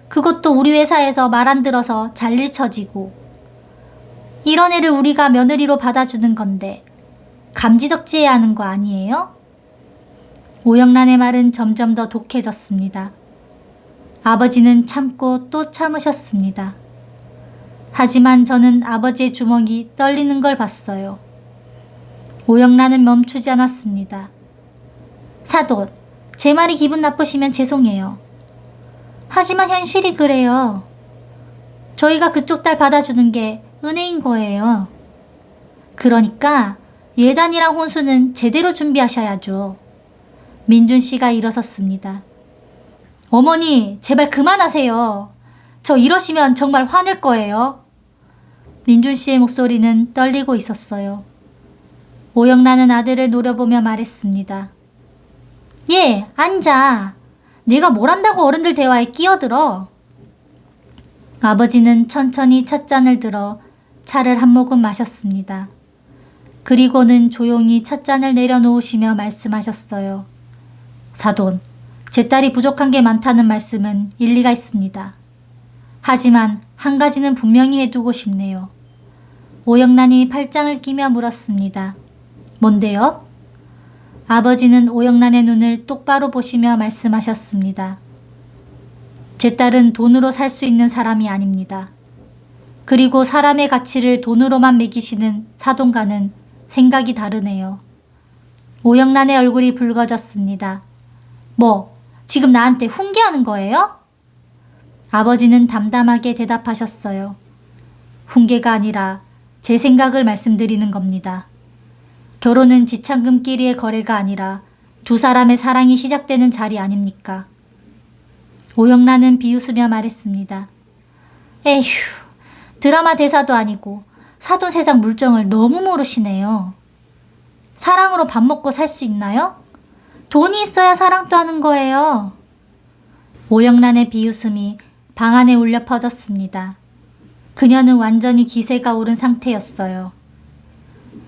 그것도 우리 회사에서 말 안 들어서 잘릴 처지고. 이런 애를 우리가 며느리로 받아주는 건데 감지덕지해야 하는 거 아니에요? 오영란의 말은 점점 더 독해졌습니다. 아버지는 참고 또 참으셨습니다. 하지만 저는 아버지의 주먹이 떨리는 걸 봤어요. 오영란은 멈추지 않았습니다. 사돈, 제 말이 기분 나쁘시면 죄송해요. 하지만 현실이 그래요. 저희가 그쪽 딸 받아주는 게 은혜인 거예요. 그러니까 예단이랑 혼수는 제대로 준비하셔야죠. 민준 씨가 일어섰습니다. 어머니, 제발 그만하세요. 저 이러시면 정말 화낼 거예요. 민준 씨의 목소리는 떨리고 있었어요. 오영란은 아들을 노려보며 말했습니다. 예, 앉아. 내가 뭘 한다고 어른들 대화에 끼어들어. 아버지는 천천히 찻잔을 들어 차를 한 모금 마셨습니다. 그리고는 조용히 찻잔을 내려놓으시며 말씀하셨어요. 사돈, 제 딸이 부족한 게 많다는 말씀은 일리가 있습니다. 하지만 한 가지는 분명히 해두고 싶네요. 오영란이 팔짱을 끼며 물었습니다. 뭔데요? 아버지는 오영란의 눈을 똑바로 보시며 말씀하셨습니다. 제 딸은 돈으로 살 수 있는 사람이 아닙니다. 그리고 사람의 가치를 돈으로만 매기시는 사돈과는 생각이 다르네요. 오영란의 얼굴이 붉어졌습니다. 뭐, 지금 나한테 훈계하는 거예요? 아버지는 담담하게 대답하셨어요. 훈계가 아니라 제 생각을 말씀드리는 겁니다. 결혼은 지참금끼리의 거래가 아니라 두 사람의 사랑이 시작되는 자리 아닙니까? 오영란은 비웃으며 말했습니다. 에휴, 드라마 대사도 아니고 사돈 세상 물정을 너무 모르시네요. 사랑으로 밥 먹고 살 수 있나요? 돈이 있어야 사랑도 하는 거예요. 오영란의 비웃음이 방 안에 울려 퍼졌습니다. 그녀는 완전히 기세가 오른 상태였어요.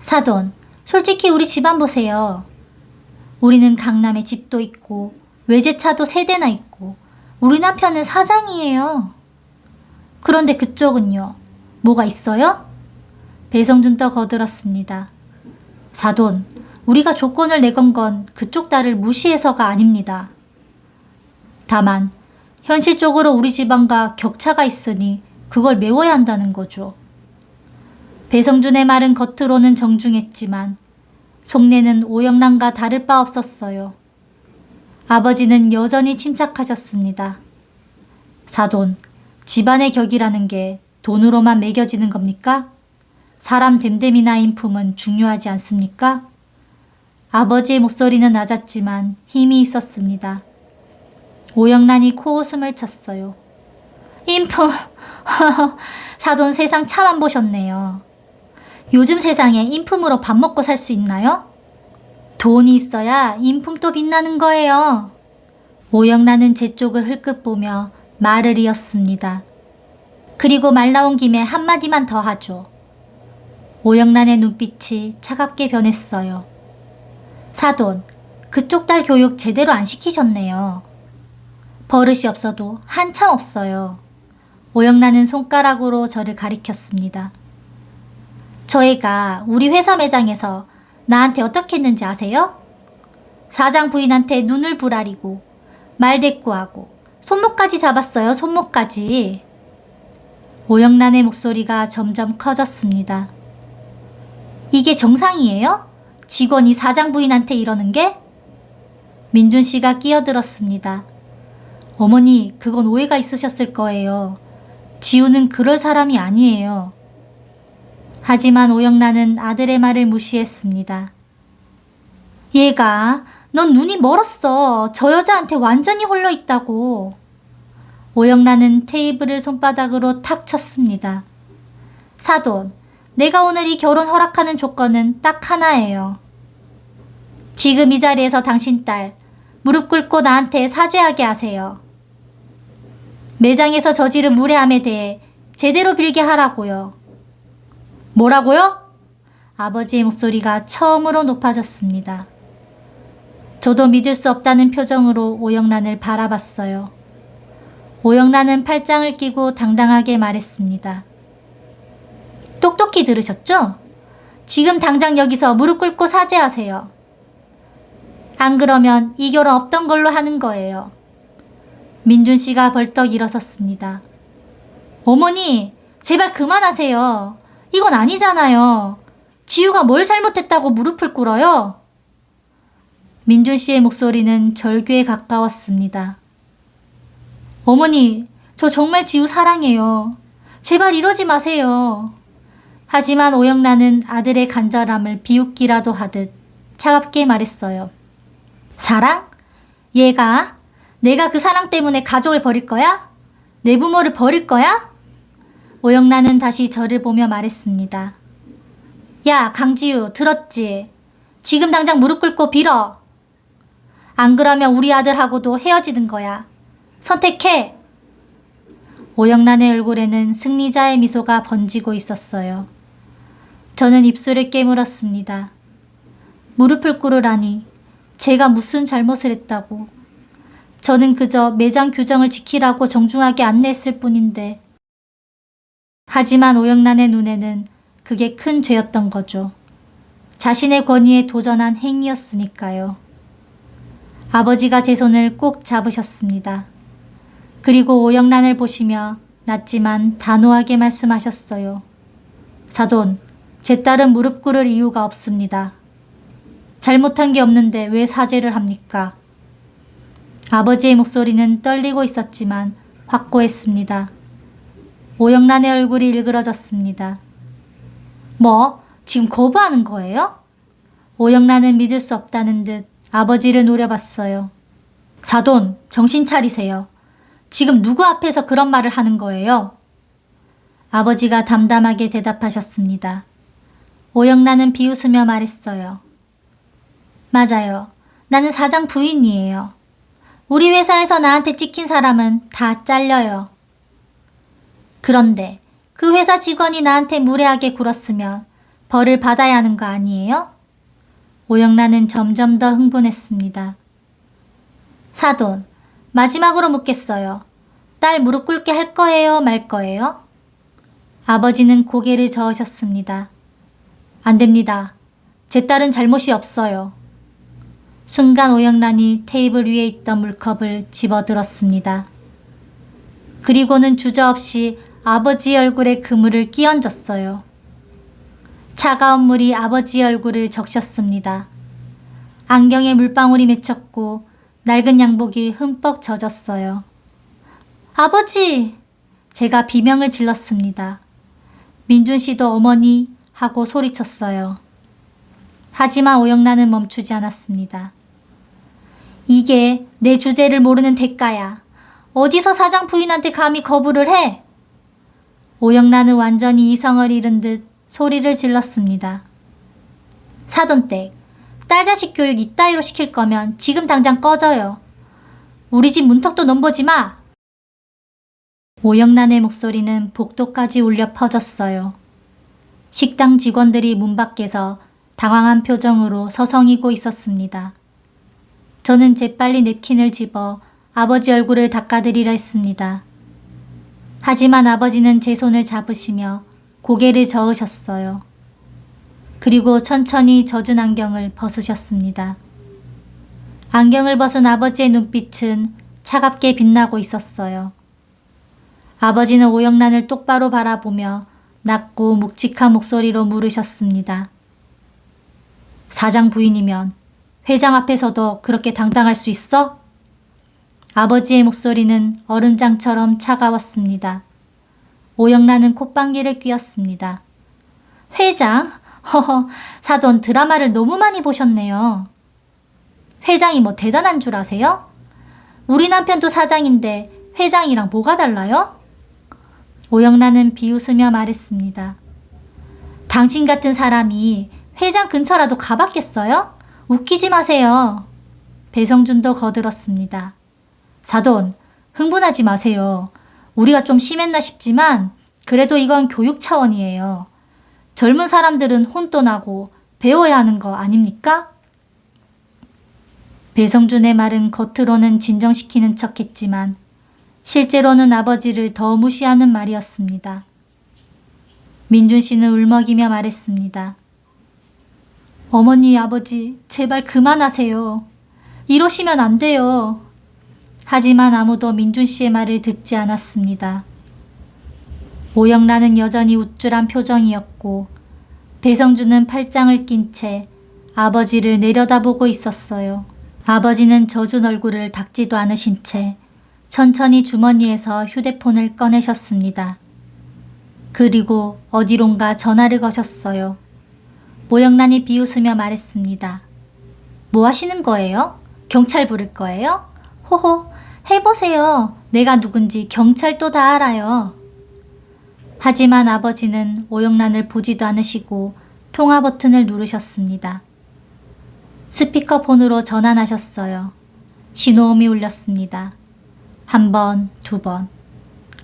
사돈, 솔직히 우리 집안 보세요. 우리는 강남에 집도 있고 외제차도 3대나 있고 우리 남편은 사장이에요. 그런데 그쪽은요? 뭐가 있어요? 배성준 떠거들었습니다. 사돈, 우리가 조건을 내건 건 그쪽 딸을 무시해서가 아닙니다. 다만 현실적으로 우리 집안과 격차가 있으니 그걸 메워야 한다는 거죠. 배성준의 말은 겉으로는 정중했지만 속내는 오영란과 다를 바 없었어요. 아버지는 여전히 침착하셨습니다. 사돈, 집안의 격이라는 게 돈으로만 매겨지는 겁니까? 사람 됨됨이나 인품은 중요하지 않습니까? 아버지의 목소리는 낮았지만 힘이 있었습니다. 오영란이 코웃음을 쳤어요. 인품, 사돈 세상 참 안 보셨네요. 요즘 세상에 인품으로 밥 먹고 살 수 있나요? 돈이 있어야 인품도 빛나는 거예요. 오영란은 제 쪽을 흘끗 보며 말을 이었습니다. 그리고 말 나온 김에 한마디만 더 하죠. 오영란의 눈빛이 차갑게 변했어요. 사돈, 그쪽 딸 교육 제대로 안 시키셨네요. 버릇이 없어도 한참 없어요. 오영란은 손가락으로 저를 가리켰습니다. 저 애가 우리 회사 매장에서 나한테 어떻게 했는지 아세요? 사장 부인한테 눈을 부라리고 말대꾸하고 손목까지 잡았어요. 손목까지. 오영란의 목소리가 점점 커졌습니다. 이게 정상이에요? 직원이 사장 부인한테 이러는 게? 민준 씨가 끼어들었습니다. 어머니, 그건 오해가 있으셨을 거예요. 지우는 그럴 사람이 아니에요. 하지만 오영란은 아들의 말을 무시했습니다. 얘가, 넌 눈이 멀었어. 저 여자한테 완전히 홀려 있다고. 오영란은 테이블을 손바닥으로 탁 쳤습니다. 사돈, 내가 오늘 이 결혼 허락하는 조건은 딱 하나예요. 지금 이 자리에서 당신 딸 무릎 꿇고 나한테 사죄하게 하세요. 매장에서 저지른 무례함에 대해 제대로 빌게 하라고요. 뭐라고요? 아버지의 목소리가 처음으로 높아졌습니다. 저도 믿을 수 없다는 표정으로 오영란을 바라봤어요. 오영란은 팔짱을 끼고 당당하게 말했습니다. 똑똑히 들으셨죠? 지금 당장 여기서 무릎 꿇고 사죄하세요. 안 그러면 이 결혼 없던 걸로 하는 거예요. 민준 씨가 벌떡 일어섰습니다. 어머니, 제발 그만하세요. 이건 아니잖아요. 지우가 뭘 잘못했다고 무릎을 꿇어요? 민준 씨의 목소리는 절규에 가까웠습니다. 어머니, 저 정말 지우 사랑해요. 제발 이러지 마세요. 하지만 오영란은 아들의 간절함을 비웃기라도 하듯 차갑게 말했어요. 사랑? 얘가? 내가 그 사랑 때문에 가족을 버릴 거야? 내 부모를 버릴 거야? 오영란은 다시 저를 보며 말했습니다. 야, 강지우, 들었지? 지금 당장 무릎 꿇고 빌어. 안 그러면 우리 아들하고도 헤어지는 거야. 선택해. 오영란의 얼굴에는 승리자의 미소가 번지고 있었어요. 저는 입술을 깨물었습니다. 무릎을 꿇으라니 제가 무슨 잘못을 했다고. 저는 그저 매장 규정을 지키라고 정중하게 안내했을 뿐인데. 하지만 오영란의 눈에는 그게 큰 죄였던 거죠. 자신의 권위에 도전한 행위였으니까요. 아버지가 제 손을 꼭 잡으셨습니다. 그리고 오영란을 보시며 낮지만 단호하게 말씀하셨어요. 사돈, 제 딸은 무릎 꿇을 이유가 없습니다. 잘못한 게 없는데 왜 사죄를 합니까? 아버지의 목소리는 떨리고 있었지만 확고했습니다. 오영란의 얼굴이 일그러졌습니다. 뭐? 지금 거부하는 거예요? 오영란은 믿을 수 없다는 듯 아버지를 노려봤어요. 사돈, 정신 차리세요. 지금 누구 앞에서 그런 말을 하는 거예요? 아버지가 담담하게 대답하셨습니다. 오영란은 비웃으며 말했어요. 맞아요. 나는 사장 부인이에요. 우리 회사에서 나한테 찍힌 사람은 다 잘려요. 그런데 그 회사 직원이 나한테 무례하게 굴었으면 벌을 받아야 하는 거 아니에요? 오영란은 점점 더 흥분했습니다. 사돈, 마지막으로 묻겠어요. 딸 무릎 꿇게 할 거예요, 말 거예요? 아버지는 고개를 저으셨습니다. 안 됩니다. 제 딸은 잘못이 없어요. 순간 오영란이 테이블 위에 있던 물컵을 집어들었습니다. 그리고는 주저없이 아버지의 얼굴에 그물을 끼얹었어요. 차가운 물이 아버지의 얼굴을 적셨습니다. 안경에 물방울이 맺혔고 낡은 양복이 흠뻑 젖었어요. 아버지! 제가 비명을 질렀습니다. 민준 씨도 어머니 하고 소리쳤어요. 하지만 오영란은 멈추지 않았습니다. 이게 내 주제를 모르는 대가야. 어디서 사장 부인한테 감히 거부를 해? 오영란은 완전히 이성을 잃은 듯 소리를 질렀습니다. 사돈댁, 딸 자식 교육 이따위로 시킬 거면 지금 당장 꺼져요. 우리 집 문턱도 넘보지 마. 오영란의 목소리는 복도까지 울려 퍼졌어요. 식당 직원들이 문 밖에서 당황한 표정으로 서성이고 있었습니다. 저는 재빨리 냅킨을 집어 아버지 얼굴을 닦아드리려 했습니다. 하지만 아버지는 제 손을 잡으시며 고개를 저으셨어요. 그리고 천천히 젖은 안경을 벗으셨습니다. 안경을 벗은 아버지의 눈빛은 차갑게 빛나고 있었어요. 아버지는 오영란을 똑바로 바라보며 낮고 묵직한 목소리로 물으셨습니다. 사장 부인이면 회장 앞에서도 그렇게 당당할 수 있어? 아버지의 목소리는 얼음장처럼 차가웠습니다. 오영란은 콧방귀를 뀌었습니다. 회장? 허허, 사돈 드라마를 너무 많이 보셨네요. 회장이 뭐 대단한 줄 아세요? 우리 남편도 사장인데 회장이랑 뭐가 달라요? 오영란은 비웃으며 말했습니다. 당신 같은 사람이 회장 근처라도 가봤겠어요? 웃기지 마세요. 배성준도 거들었습니다. 사돈, 흥분하지 마세요. 우리가 좀 심했나 싶지만 그래도 이건 교육 차원이에요. 젊은 사람들은 혼도 나고 배워야 하는 거 아닙니까? 배성준의 말은 겉으로는 진정시키는 척했지만 실제로는 아버지를 더 무시하는 말이었습니다. 민준 씨는 울먹이며 말했습니다. 어머니, 아버지, 제발 그만하세요. 이러시면 안 돼요. 하지만 아무도 민준 씨의 말을 듣지 않았습니다. 오영란은 여전히 우쭐한 표정이었고 배성준은 팔짱을 낀 채 아버지를 내려다보고 있었어요. 아버지는 젖은 얼굴을 닦지도 않으신 채 천천히 주머니에서 휴대폰을 꺼내셨습니다. 그리고 어디론가 전화를 거셨어요. 오영란이 비웃으며 말했습니다. 뭐 하시는 거예요? 경찰 부를 거예요? 호호, 해보세요. 내가 누군지 경찰도 다 알아요. 하지만 아버지는 오영란을 보지도 않으시고 통화 버튼을 누르셨습니다. 스피커폰으로 전환하셨어요. 신호음이 울렸습니다. 한 번, 두 번.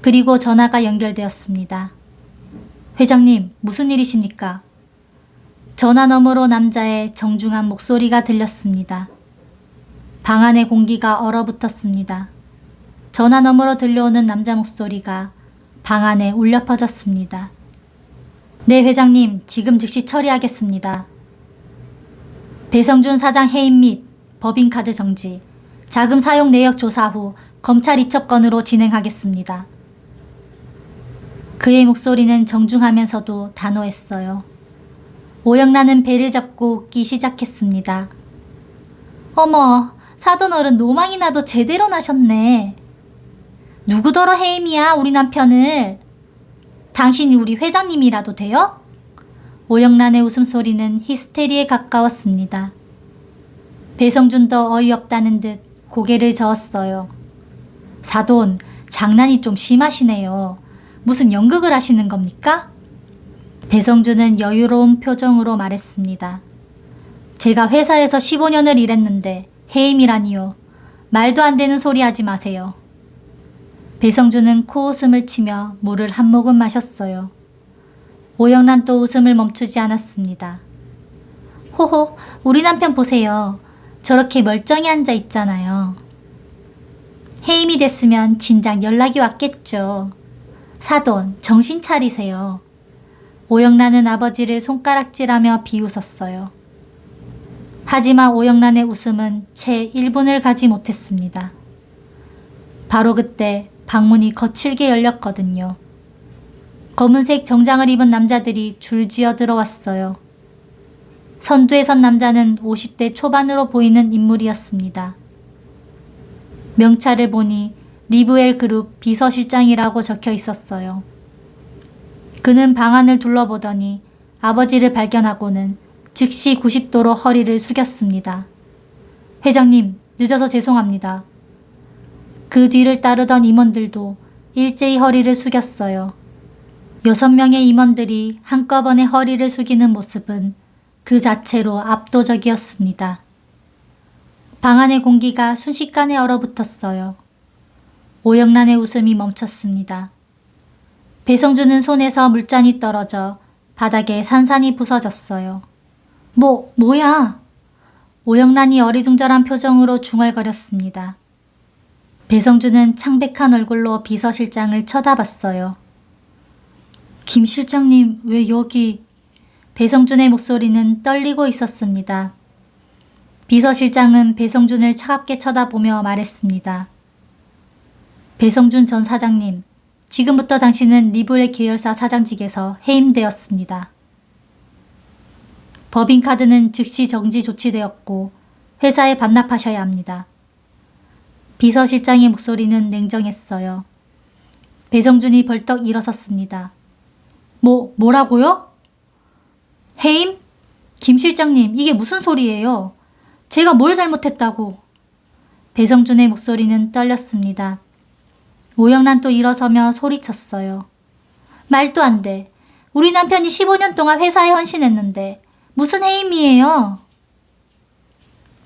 그리고 전화가 연결되었습니다. 회장님, 무슨 일이십니까? 전화 너머로 남자의 정중한 목소리가 들렸습니다. 방 안의 공기가 얼어붙었습니다. 전화 너머로 들려오는 남자 목소리가 방 안에 울려 퍼졌습니다. 네, 회장님, 지금 즉시 처리하겠습니다. 배성준 사장 해임 및 법인카드 정지, 자금 사용 내역 조사 후 검찰 이첩 건으로 진행하겠습니다. 그의 목소리는 정중하면서도 단호했어요. 오영란은 배를 잡고 웃기 시작했습니다. 어머, 사돈 어른 노망이 나도 제대로 나셨네. 누구더러 해임이야, 우리 남편을. 당신이 우리 회장님이라도 돼요? 오영란의 웃음소리는 히스테리에 가까웠습니다. 배성준도 어이없다는 듯 고개를 저었어요. 사돈, 장난이 좀 심하시네요. 무슨 연극을 하시는 겁니까? 배성준은 여유로운 표정으로 말했습니다. 제가 회사에서 15년을 일했는데 해임이라니요. 말도 안 되는 소리 하지 마세요. 배성준은 코웃음을 치며 물을 한 모금 마셨어요. 오영란 또 웃음을 멈추지 않았습니다. 호호, 우리 남편 보세요. 저렇게 멀쩡히 앉아 있잖아요. 해임이 됐으면 진작 연락이 왔겠죠. 사돈, 정신 차리세요. 오영란은 아버지를 손가락질하며 비웃었어요. 하지만 오영란의 웃음은 채 1분을 가지 못했습니다. 바로 그때 방문이 거칠게 열렸거든요. 검은색 정장을 입은 남자들이 줄지어 들어왔어요. 선두에 선 남자는 50대 초반으로 보이는 인물이었습니다. 명찰을 보니 리브웰 그룹 비서실장이라고 적혀 있었어요. 그는 방안을 둘러보더니 아버지를 발견하고는 즉시 90도로 허리를 숙였습니다. 회장님, 늦어서 죄송합니다. 그 뒤를 따르던 임원들도 일제히 허리를 숙였어요. 6명의 임원들이 한꺼번에 허리를 숙이는 모습은 그 자체로 압도적이었습니다. 방 안의 공기가 순식간에 얼어붙었어요. 오영란의 웃음이 멈췄습니다. 배성준은 손에서 물잔이 떨어져 바닥에 산산이 부서졌어요. 뭐야? 오영란이 어리둥절한 표정으로 중얼거렸습니다. 배성준은 창백한 얼굴로 비서실장을 쳐다봤어요. 김 실장님, 왜 여기? 배성준의 목소리는 떨리고 있었습니다. 비서실장은 배성준을 차갑게 쳐다보며 말했습니다. 배성준 전 사장님, 지금부터 당신은 리브웰 계열사 사장직에서 해임되었습니다. 법인카드는 즉시 정지 조치되었고 회사에 반납하셔야 합니다. 비서실장의 목소리는 냉정했어요. 배성준이 벌떡 일어섰습니다. 뭐라고요? 해임? 김 실장님, 이게 무슨 소리예요? 제가 뭘 잘못했다고? 배성준의 목소리는 떨렸습니다. 오영란 또 일어서며 소리쳤어요. 말도 안 돼. 우리 남편이 15년 동안 회사에 헌신했는데 무슨 해임이에요?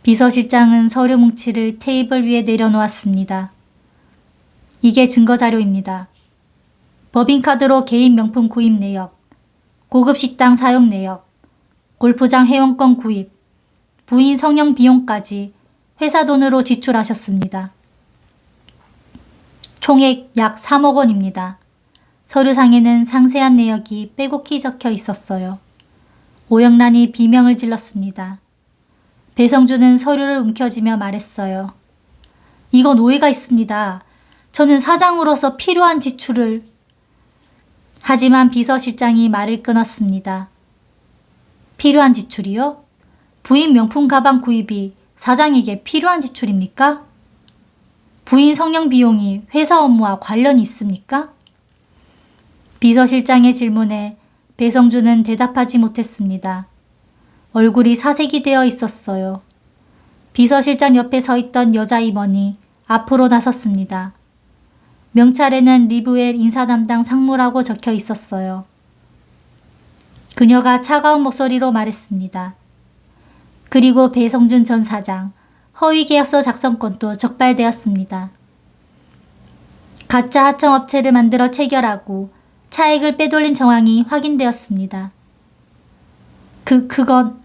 비서실장은 서류 뭉치를 테이블 위에 내려놓았습니다. 이게 증거자료입니다. 법인카드로 개인 명품 구입 내역, 고급 식당 사용 내역, 골프장 회원권 구입, 부인 성형 비용까지 회사 돈으로 지출하셨습니다. 총액 약 3억 원입니다. 서류상에는 상세한 내역이 빼곡히 적혀 있었어요. 오영란이 비명을 질렀습니다. 배성준은 서류를 움켜쥐며 말했어요. 이건 오해가 있습니다. 저는 사장으로서 필요한 지출을... 하지만 비서실장이 말을 끊었습니다. 필요한 지출이요? 부인 명품 가방 구입이 사장에게 필요한 지출입니까? 부인 성형 비용이 회사 업무와 관련이 있습니까? 비서실장의 질문에 배성준은 대답하지 못했습니다. 얼굴이 사색이 되어 있었어요. 비서실장 옆에 서 있던 여자 임원이 앞으로 나섰습니다. 명찰에는 리브웰 인사담당 상무라고 적혀 있었어요. 그녀가 차가운 목소리로 말했습니다. 그리고 배성준 전 사장, 허위계약서 작성권도 적발되었습니다. 가짜 하청업체를 만들어 체결하고 차액을 빼돌린 정황이 확인되었습니다. 그건...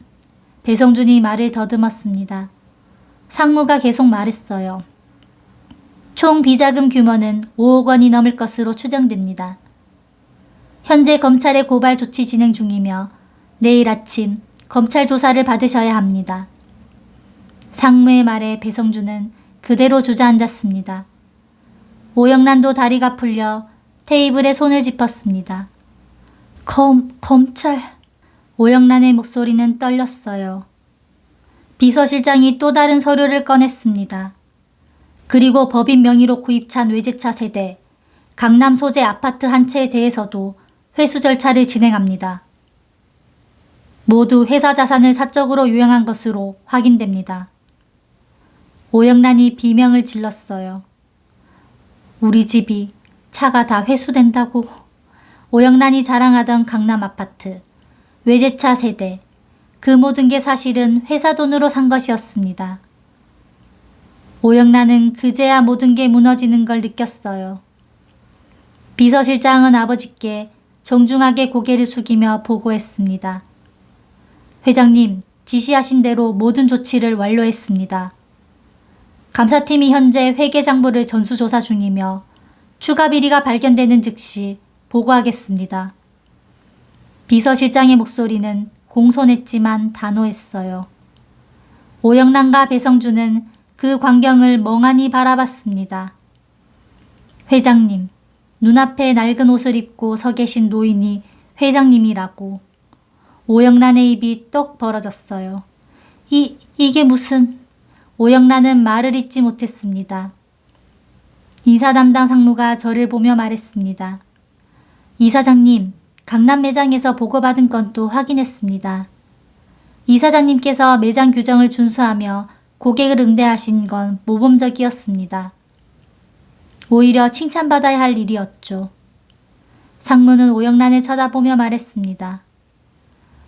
배성준이 말을 더듬었습니다. 상무가 계속 말했어요. 총 비자금 규모는 5억 원이 넘을 것으로 추정됩니다. 현재 검찰의 고발 조치 진행 중이며 내일 아침 검찰 조사를 받으셔야 합니다. 상무의 말에 배성준은 그대로 주저앉았습니다. 오영란도 다리가 풀려 테이블에 손을 짚었습니다. 검찰... 오영란의 목소리는 떨렸어요. 비서실장이 또 다른 서류를 꺼냈습니다. 그리고 법인 명의로 구입한 외제차 세대, 강남 소재 아파트 한 채에 대해서도 회수 절차를 진행합니다. 모두 회사 자산을 사적으로 유용한 것으로 확인됩니다. 오영란이 비명을 질렀어요. 우리 집이 차가 다 회수된다고. 오영란이 자랑하던 강남 아파트, 외제차 세대, 그 모든 게 사실은 회사 돈으로 산 것이었습니다. 오영란은 그제야 모든 게 무너지는 걸 느꼈어요. 비서실장은 아버지께 정중하게 고개를 숙이며 보고했습니다. 회장님, 지시하신 대로 모든 조치를 완료했습니다. 감사팀이 현재 회계장부를 전수조사 중이며 추가 비리가 발견되는 즉시 보고하겠습니다. 비서실장의 목소리는 공손했지만 단호했어요. 오영란과 배성준은 그 광경을 멍하니 바라봤습니다. 회장님, 눈앞에 낡은 옷을 입고 서 계신 노인이 회장님이라고. 오영란의 입이 똑 벌어졌어요. 이게 무슨... 오영란은 말을 잇지 못했습니다. 이사 담당 상무가 저를 보며 말했습니다. 이사장님, 강남 매장에서 보고받은 건도 확인했습니다. 이사장님께서 매장 규정을 준수하며 고객을 응대하신 건 모범적이었습니다. 오히려 칭찬받아야 할 일이었죠. 상무는 오영란을 쳐다보며 말했습니다.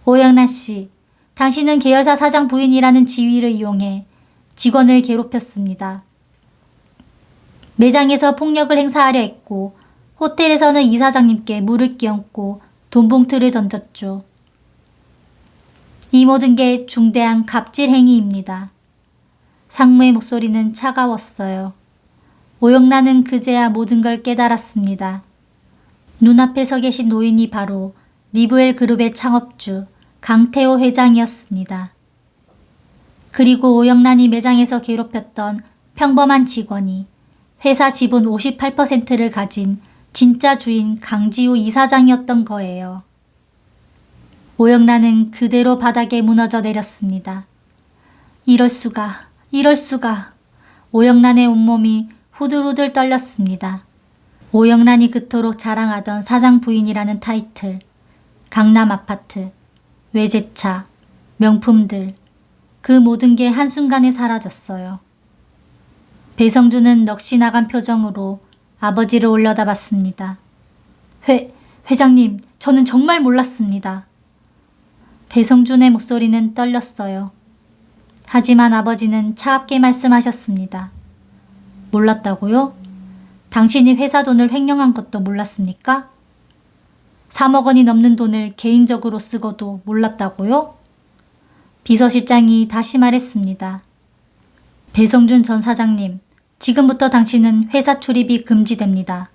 오영란 씨, 당신은 계열사 사장 부인이라는 지위를 이용해 직원을 괴롭혔습니다. 매장에서 폭력을 행사하려 했고 호텔에서는 이사장님께 물을 끼얹고 돈봉투를 던졌죠. 이 모든 게 중대한 갑질 행위입니다. 상무의 목소리는 차가웠어요. 오영란은 그제야 모든 걸 깨달았습니다. 눈앞에 서 계신 노인이 바로 리브웰 그룹의 창업주 강태호 회장이었습니다. 그리고 오영란이 매장에서 괴롭혔던 평범한 직원이 회사 지분 58%를 가진 진짜 주인 강지우 이사장이었던 거예요. 오영란은 그대로 바닥에 무너져 내렸습니다. 이럴 수가. 오영란의 온몸이 후들후들 떨렸습니다. 오영란이 그토록 자랑하던 사장 부인이라는 타이틀, 강남 아파트, 외제차, 명품들, 그 모든 게 한순간에 사라졌어요. 배성준은 넋이 나간 표정으로 아버지를 올려다봤습니다. 회장님, 저는 정말 몰랐습니다. 배성준의 목소리는 떨렸어요. 하지만 아버지는 차갑게 말씀하셨습니다. 몰랐다고요? 당신이 회사 돈을 횡령한 것도 몰랐습니까? 3억 원이 넘는 돈을 개인적으로 쓰고도 몰랐다고요? 비서실장이 다시 말했습니다. 배성준 전 사장님, 지금부터 당신은 회사 출입이 금지됩니다.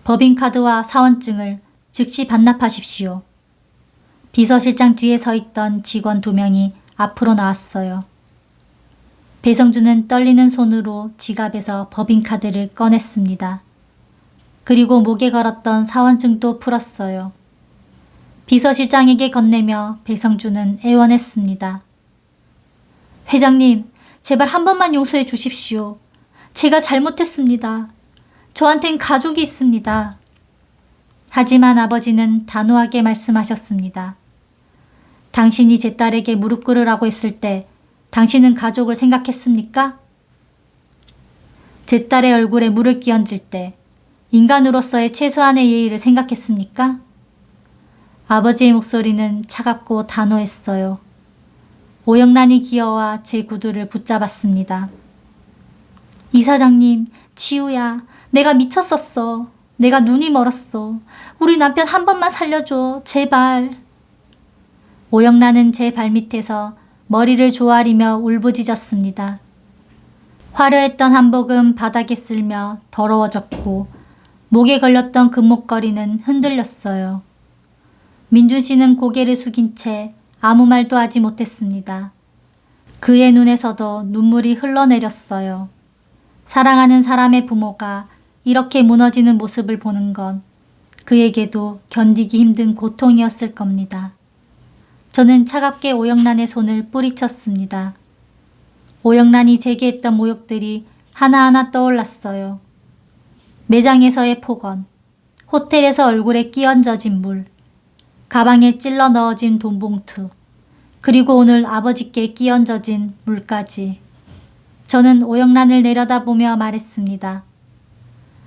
법인카드와 사원증을 즉시 반납하십시오. 비서실장 뒤에 서 있던 직원 2명이 앞으로 나왔어요. 배성준은 떨리는 손으로 지갑에서 법인카드를 꺼냈습니다. 그리고 목에 걸었던 사원증도 풀었어요. 비서실장에게 건네며 배성준은 애원했습니다. 회장님, 제발 한 번만 용서해 주십시오. 제가 잘못했습니다. 저한텐 가족이 있습니다. 하지만 아버지는 단호하게 말씀하셨습니다. 당신이 제 딸에게 무릎 꿇으라고 했을 때 당신은 가족을 생각했습니까? 제 딸의 얼굴에 물을 끼얹을 때 인간으로서의 최소한의 예의를 생각했습니까? 아버지의 목소리는 차갑고 단호했어요. 오영란이 기어와 제 구두를 붙잡았습니다. 이사장님, 지우야, 내가 미쳤었어. 내가 눈이 멀었어. 우리 남편 한 번만 살려줘. 제발. 오영란은 제 발밑에서 머리를 조아리며 울부짖었습니다. 화려했던 한복은 바닥에 쓸며 더러워졌고 목에 걸렸던 금목걸이는 흔들렸어요. 민준 씨는 고개를 숙인 채 아무 말도 하지 못했습니다. 그의 눈에서도 눈물이 흘러내렸어요. 사랑하는 사람의 부모가 이렇게 무너지는 모습을 보는 건 그에게도 견디기 힘든 고통이었을 겁니다. 저는 차갑게 오영란의 손을 뿌리쳤습니다. 오영란이 제게 했던 모욕들이 하나하나 떠올랐어요. 매장에서의 폭언, 호텔에서 얼굴에 끼얹어진 물, 가방에 찔러 넣어진 돈봉투, 그리고 오늘 아버지께 끼얹어진 물까지. 저는 오영란을 내려다보며 말했습니다.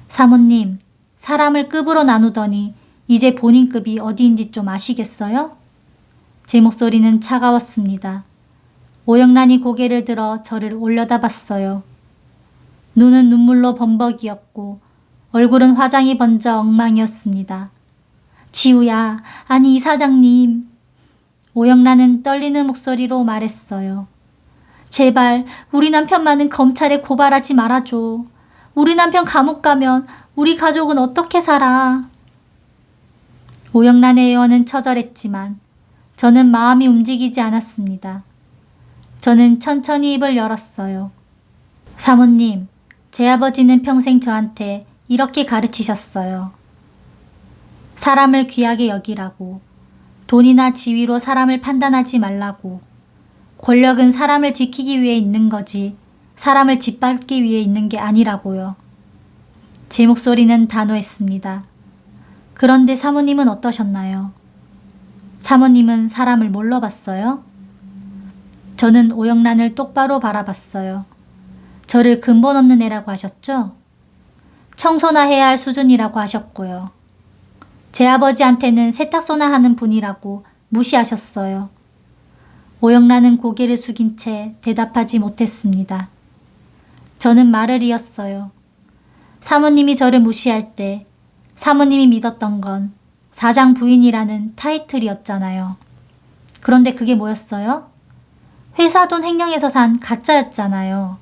사모님, 사람을 급으로 나누더니 이제 본인 급이 어디인지 좀 아시겠어요? 제 목소리는 차가웠습니다. 오영란이 고개를 들어 저를 올려다봤어요. 눈은 눈물로 범벅이었고 얼굴은 화장이 번져 엉망이었습니다. 지우야, 아니 이사장님. 오영란은 떨리는 목소리로 말했어요. 제발 우리 남편만은 검찰에 고발하지 말아줘. 우리 남편 감옥 가면 우리 가족은 어떻게 살아? 오영란의 애원은 처절했지만 저는 마음이 움직이지 않았습니다. 저는 천천히 입을 열었어요. 사모님, 제 아버지는 평생 저한테 이렇게 가르치셨어요. 사람을 귀하게 여기라고, 돈이나 지위로 사람을 판단하지 말라고, 권력은 사람을 지키기 위해 있는 거지 사람을 짓밟기 위해 있는 게 아니라고요. 제 목소리는 단호했습니다. 그런데 사모님은 어떠셨나요? 사모님은 사람을 뭘로 봤어요? 저는 오영란을 똑바로 바라봤어요. 저를 근본 없는 애라고 하셨죠? 청소나 해야 할 수준이라고 하셨고요. 제 아버지한테는 세탁소나 하는 분이라고 무시하셨어요. 오영란은 고개를 숙인 채 대답하지 못했습니다. 저는 말을 이었어요. 사모님이 저를 무시할 때 사모님이 믿었던 건 사장 부인이라는 타이틀이었잖아요. 그런데 그게 뭐였어요? 회사 돈 횡령해서 산 가짜였잖아요.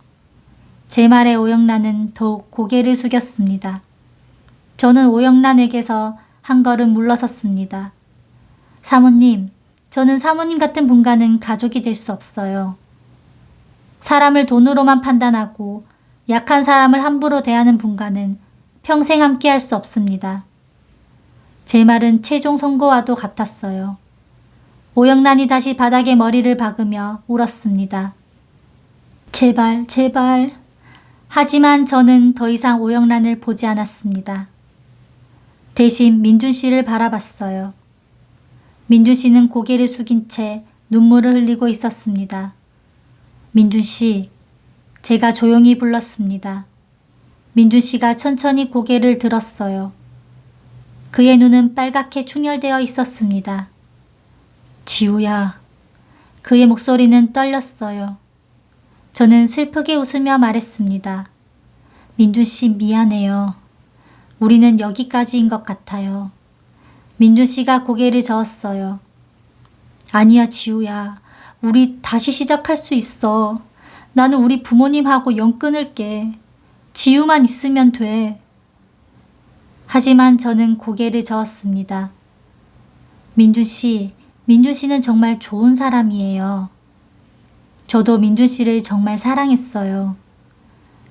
제 말에 오영란은 더욱 고개를 숙였습니다. 저는 오영란에게서 한 걸음 물러섰습니다. 사모님, 저는 사모님 같은 분과는 가족이 될 수 없어요. 사람을 돈으로만 판단하고 약한 사람을 함부로 대하는 분과는 평생 함께 할 수 없습니다. 제 말은 최종 선고와도 같았어요. 오영란이 다시 바닥에 머리를 박으며 울었습니다. 제발, 제발. 하지만 저는 더 이상 오영란을 보지 않았습니다. 대신 민준 씨를 바라봤어요. 민준 씨는 고개를 숙인 채 눈물을 흘리고 있었습니다. 민준 씨, 제가 조용히 불렀습니다. 민준 씨가 천천히 고개를 들었어요. 그의 눈은 빨갛게 충혈되어 있었습니다. 지우야. 그의 목소리는 떨렸어요. 저는 슬프게 웃으며 말했습니다. 민준 씨 미안해요. 우리는 여기까지인 것 같아요. 민준 씨가 고개를 저었어요. 아니야, 지우야. 우리 다시 시작할 수 있어. 나는 우리 부모님하고 연 끊을게. 지우만 있으면 돼. 하지만 저는 고개를 저었습니다. 민준 씨는 정말 좋은 사람이에요. 저도 민준 씨를 정말 사랑했어요.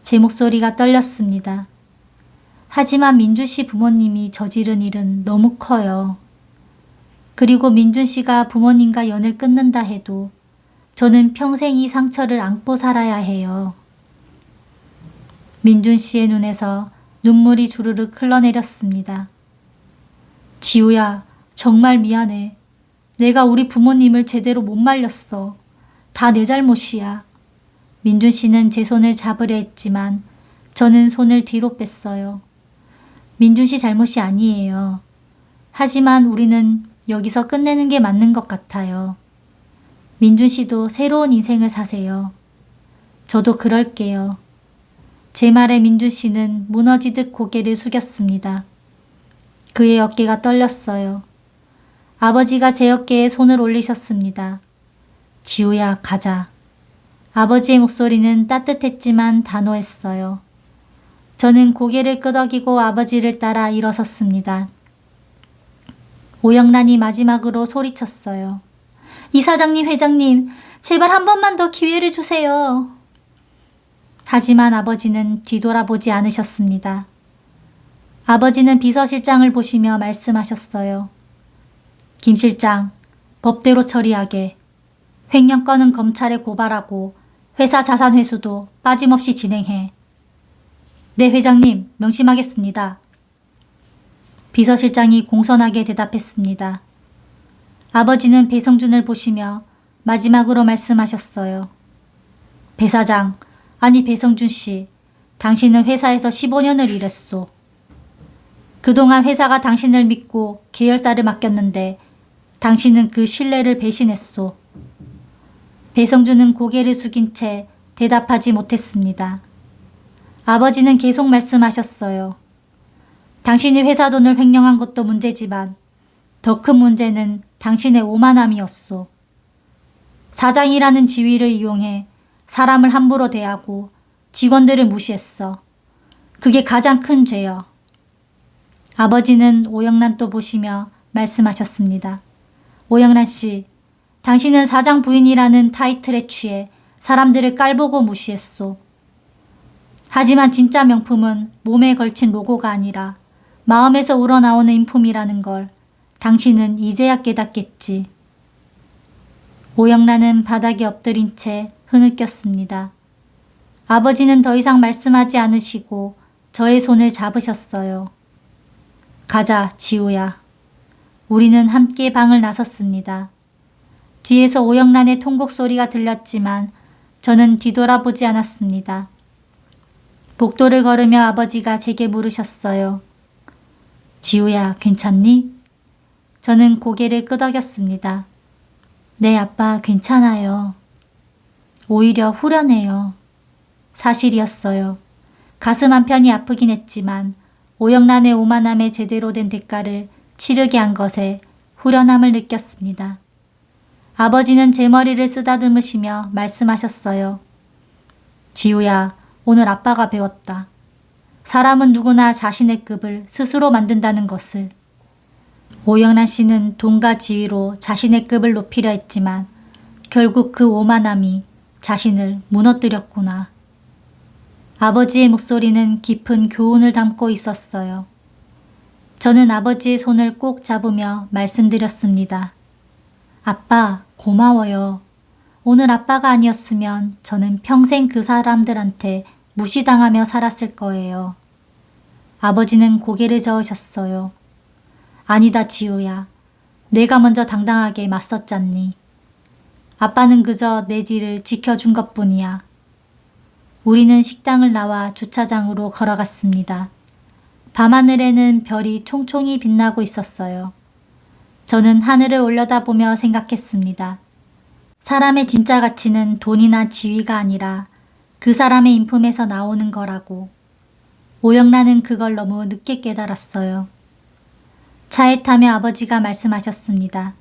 제 목소리가 떨렸습니다. 하지만 민준 씨 부모님이 저지른 일은 너무 커요. 그리고 민준 씨가 부모님과 연을 끊는다 해도 저는 평생 이 상처를 안고 살아야 해요. 민준 씨의 눈에서 눈물이 주르륵 흘러내렸습니다. 지우야, 정말 미안해. 내가 우리 부모님을 제대로 못 말렸어. 다 내 잘못이야. 민준 씨는 제 손을 잡으려 했지만 저는 손을 뒤로 뺐어요. 민준 씨 잘못이 아니에요. 하지만 우리는 여기서 끝내는 게 맞는 것 같아요. 민준 씨도 새로운 인생을 사세요. 저도 그럴게요. 제 말에 민준 씨는 무너지듯 고개를 숙였습니다. 그의 어깨가 떨렸어요. 아버지가 제 어깨에 손을 올리셨습니다. 지우야, 가자. 아버지의 목소리는 따뜻했지만 단호했어요. 저는 고개를 끄덕이고 아버지를 따라 일어섰습니다. 오영란이 마지막으로 소리쳤어요. 이사장님, 회장님, 제발 한 번만 더 기회를 주세요. 하지만 아버지는 뒤돌아보지 않으셨습니다. 아버지는 비서실장을 보시며 말씀하셨어요. 김 실장, 법대로 처리하게. 횡령 건은 검찰에 고발하고 회사 자산 회수도 빠짐없이 진행해. 네, 회장님, 명심하겠습니다. 비서실장이 공손하게 대답했습니다. 아버지는 배성준을 보시며 마지막으로 말씀하셨어요. 배 사장, 아니 배성준 씨, 당신은 회사에서 15년을 일했소. 그동안 회사가 당신을 믿고 계열사를 맡겼는데 당신은 그 신뢰를 배신했소. 배성준은 고개를 숙인 채 대답하지 못했습니다. 아버지는 계속 말씀하셨어요. 당신이 회사 돈을 횡령한 것도 문제지만 더 큰 문제는 당신의 오만함이었소. 사장이라는 지위를 이용해 사람을 함부로 대하고 직원들을 무시했어. 그게 가장 큰 죄여. 아버지는 오영란 또 보시며 말씀하셨습니다. 오영란 씨, 당신은 사장 부인이라는 타이틀에 취해 사람들을 깔보고 무시했소. 하지만 진짜 명품은 몸에 걸친 로고가 아니라 마음에서 우러나오는 인품이라는 걸 당신은 이제야 깨닫겠지. 오영란은 바닥에 엎드린 채 흐느꼈습니다. 아버지는 더 이상 말씀하지 않으시고 저의 손을 잡으셨어요. 가자, 지우야. 우리는 함께 방을 나섰습니다. 뒤에서 오영란의 통곡 소리가 들렸지만 저는 뒤돌아보지 않았습니다. 복도를 걸으며 아버지가 제게 물으셨어요. 지우야, 괜찮니? 저는 고개를 끄덕였습니다. 네, 아빠, 괜찮아요. 오히려 후련해요. 사실이었어요. 가슴 한편이 아프긴 했지만 오영란의 오만함에 제대로 된 대가를 치르게 한 것에 후련함을 느꼈습니다. 아버지는 제 머리를 쓰다듬으시며 말씀하셨어요. 지우야, 오늘 아빠가 배웠다. 사람은 누구나 자신의 급을 스스로 만든다는 것을. 오영란 씨는 돈과 지위로 자신의 급을 높이려 했지만 결국 그 오만함이 자신을 무너뜨렸구나. 아버지의 목소리는 깊은 교훈을 담고 있었어요. 저는 아버지의 손을 꼭 잡으며 말씀드렸습니다. 아빠, 고마워요. 오늘 아빠가 아니었으면 저는 평생 그 사람들한테 무시당하며 살았을 거예요. 아버지는 고개를 저으셨어요. 아니다, 지우야. 내가 먼저 당당하게 맞섰잖니. 아빠는 그저 내 뒤를 지켜준 것뿐이야. 우리는 식당을 나와 주차장으로 걸어갔습니다. 밤하늘에는 별이 총총히 빛나고 있었어요. 저는 하늘을 올려다보며 생각했습니다. 사람의 진짜 가치는 돈이나 지위가 아니라 그 사람의 인품에서 나오는 거라고. 오영란은 그걸 너무 늦게 깨달았어요. 차에 타며 아버지가 말씀하셨습니다.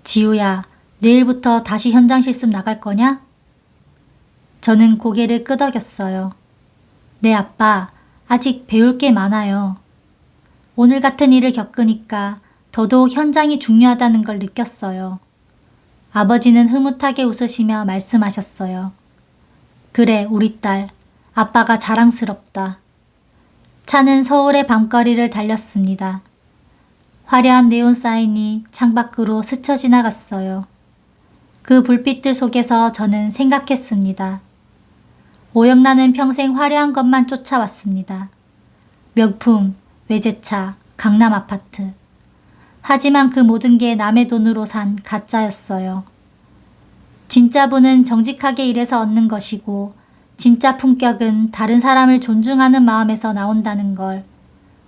지우야, 내일부터 다시 현장 실습 나갈 거냐? 저는 고개를 끄덕였어요. 네, 아빠, 아직 배울 게 많아요. 오늘 같은 일을 겪으니까 더더욱 현장이 중요하다는 걸 느꼈어요. 아버지는 흐뭇하게 웃으시며 말씀하셨어요. 그래, 우리 딸. 아빠가 자랑스럽다. 차는 서울의 밤거리를 달렸습니다. 화려한 네온 사인이 창밖으로 스쳐 지나갔어요. 그 불빛들 속에서 저는 생각했습니다. 오영란은 평생 화려한 것만 쫓아왔습니다. 명품, 외제차, 강남 아파트. 하지만 그 모든 게 남의 돈으로 산 가짜였어요. 진짜 부는 정직하게 일해서 얻는 것이고 진짜 품격은 다른 사람을 존중하는 마음에서 나온다는 걸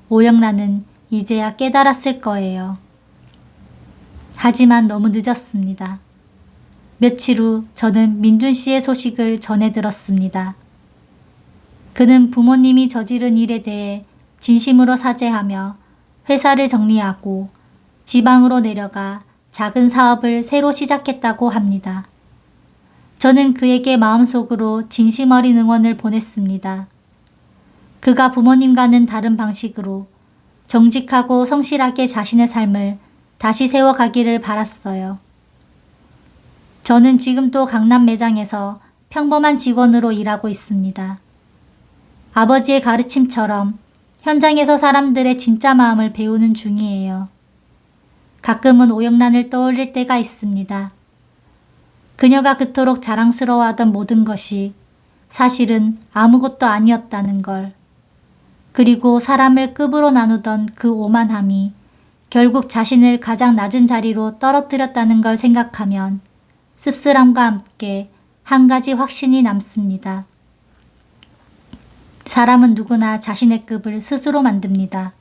오영란은 이제야 깨달았을 거예요. 하지만 너무 늦었습니다. 며칠 후 저는 민준 씨의 소식을 전해 들었습니다. 그는 부모님이 저지른 일에 대해 진심으로 사죄하며 회사를 정리하고 지방으로 내려가 작은 사업을 새로 시작했다고 합니다. 저는 그에게 마음속으로 진심 어린 응원을 보냈습니다. 그가 부모님과는 다른 방식으로 정직하고 성실하게 자신의 삶을 다시 세워가기를 바랐어요. 저는 지금도 강남 매장에서 평범한 직원으로 일하고 있습니다. 아버지의 가르침처럼 현장에서 사람들의 진짜 마음을 배우는 중이에요. 가끔은 오영란을 떠올릴 때가 있습니다. 그녀가 그토록 자랑스러워하던 모든 것이 사실은 아무것도 아니었다는 걸. 그리고 사람을 급으로 나누던 그 오만함이 결국 자신을 가장 낮은 자리로 떨어뜨렸다는 걸 생각하면 씁쓸함과 함께 한 가지 확신이 남습니다. 사람은 누구나 자신의 급을 스스로 만듭니다.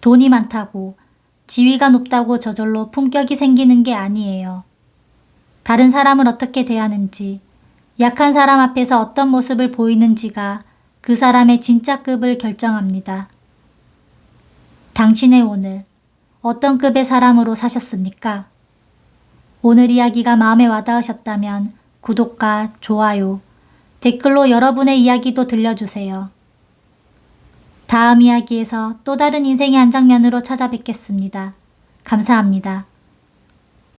돈이 많다고, 지위가 높다고 저절로 품격이 생기는 게 아니에요. 다른 사람을 어떻게 대하는지, 약한 사람 앞에서 어떤 모습을 보이는지가 그 사람의 진짜 급을 결정합니다. 당신의 오늘, 어떤 급의 사람으로 사셨습니까? 오늘 이야기가 마음에 와닿으셨다면 구독과 좋아요, 댓글로 여러분의 이야기도 들려주세요. 다음 이야기에서 또 다른 인생의 한 장면으로 찾아뵙겠습니다. 감사합니다.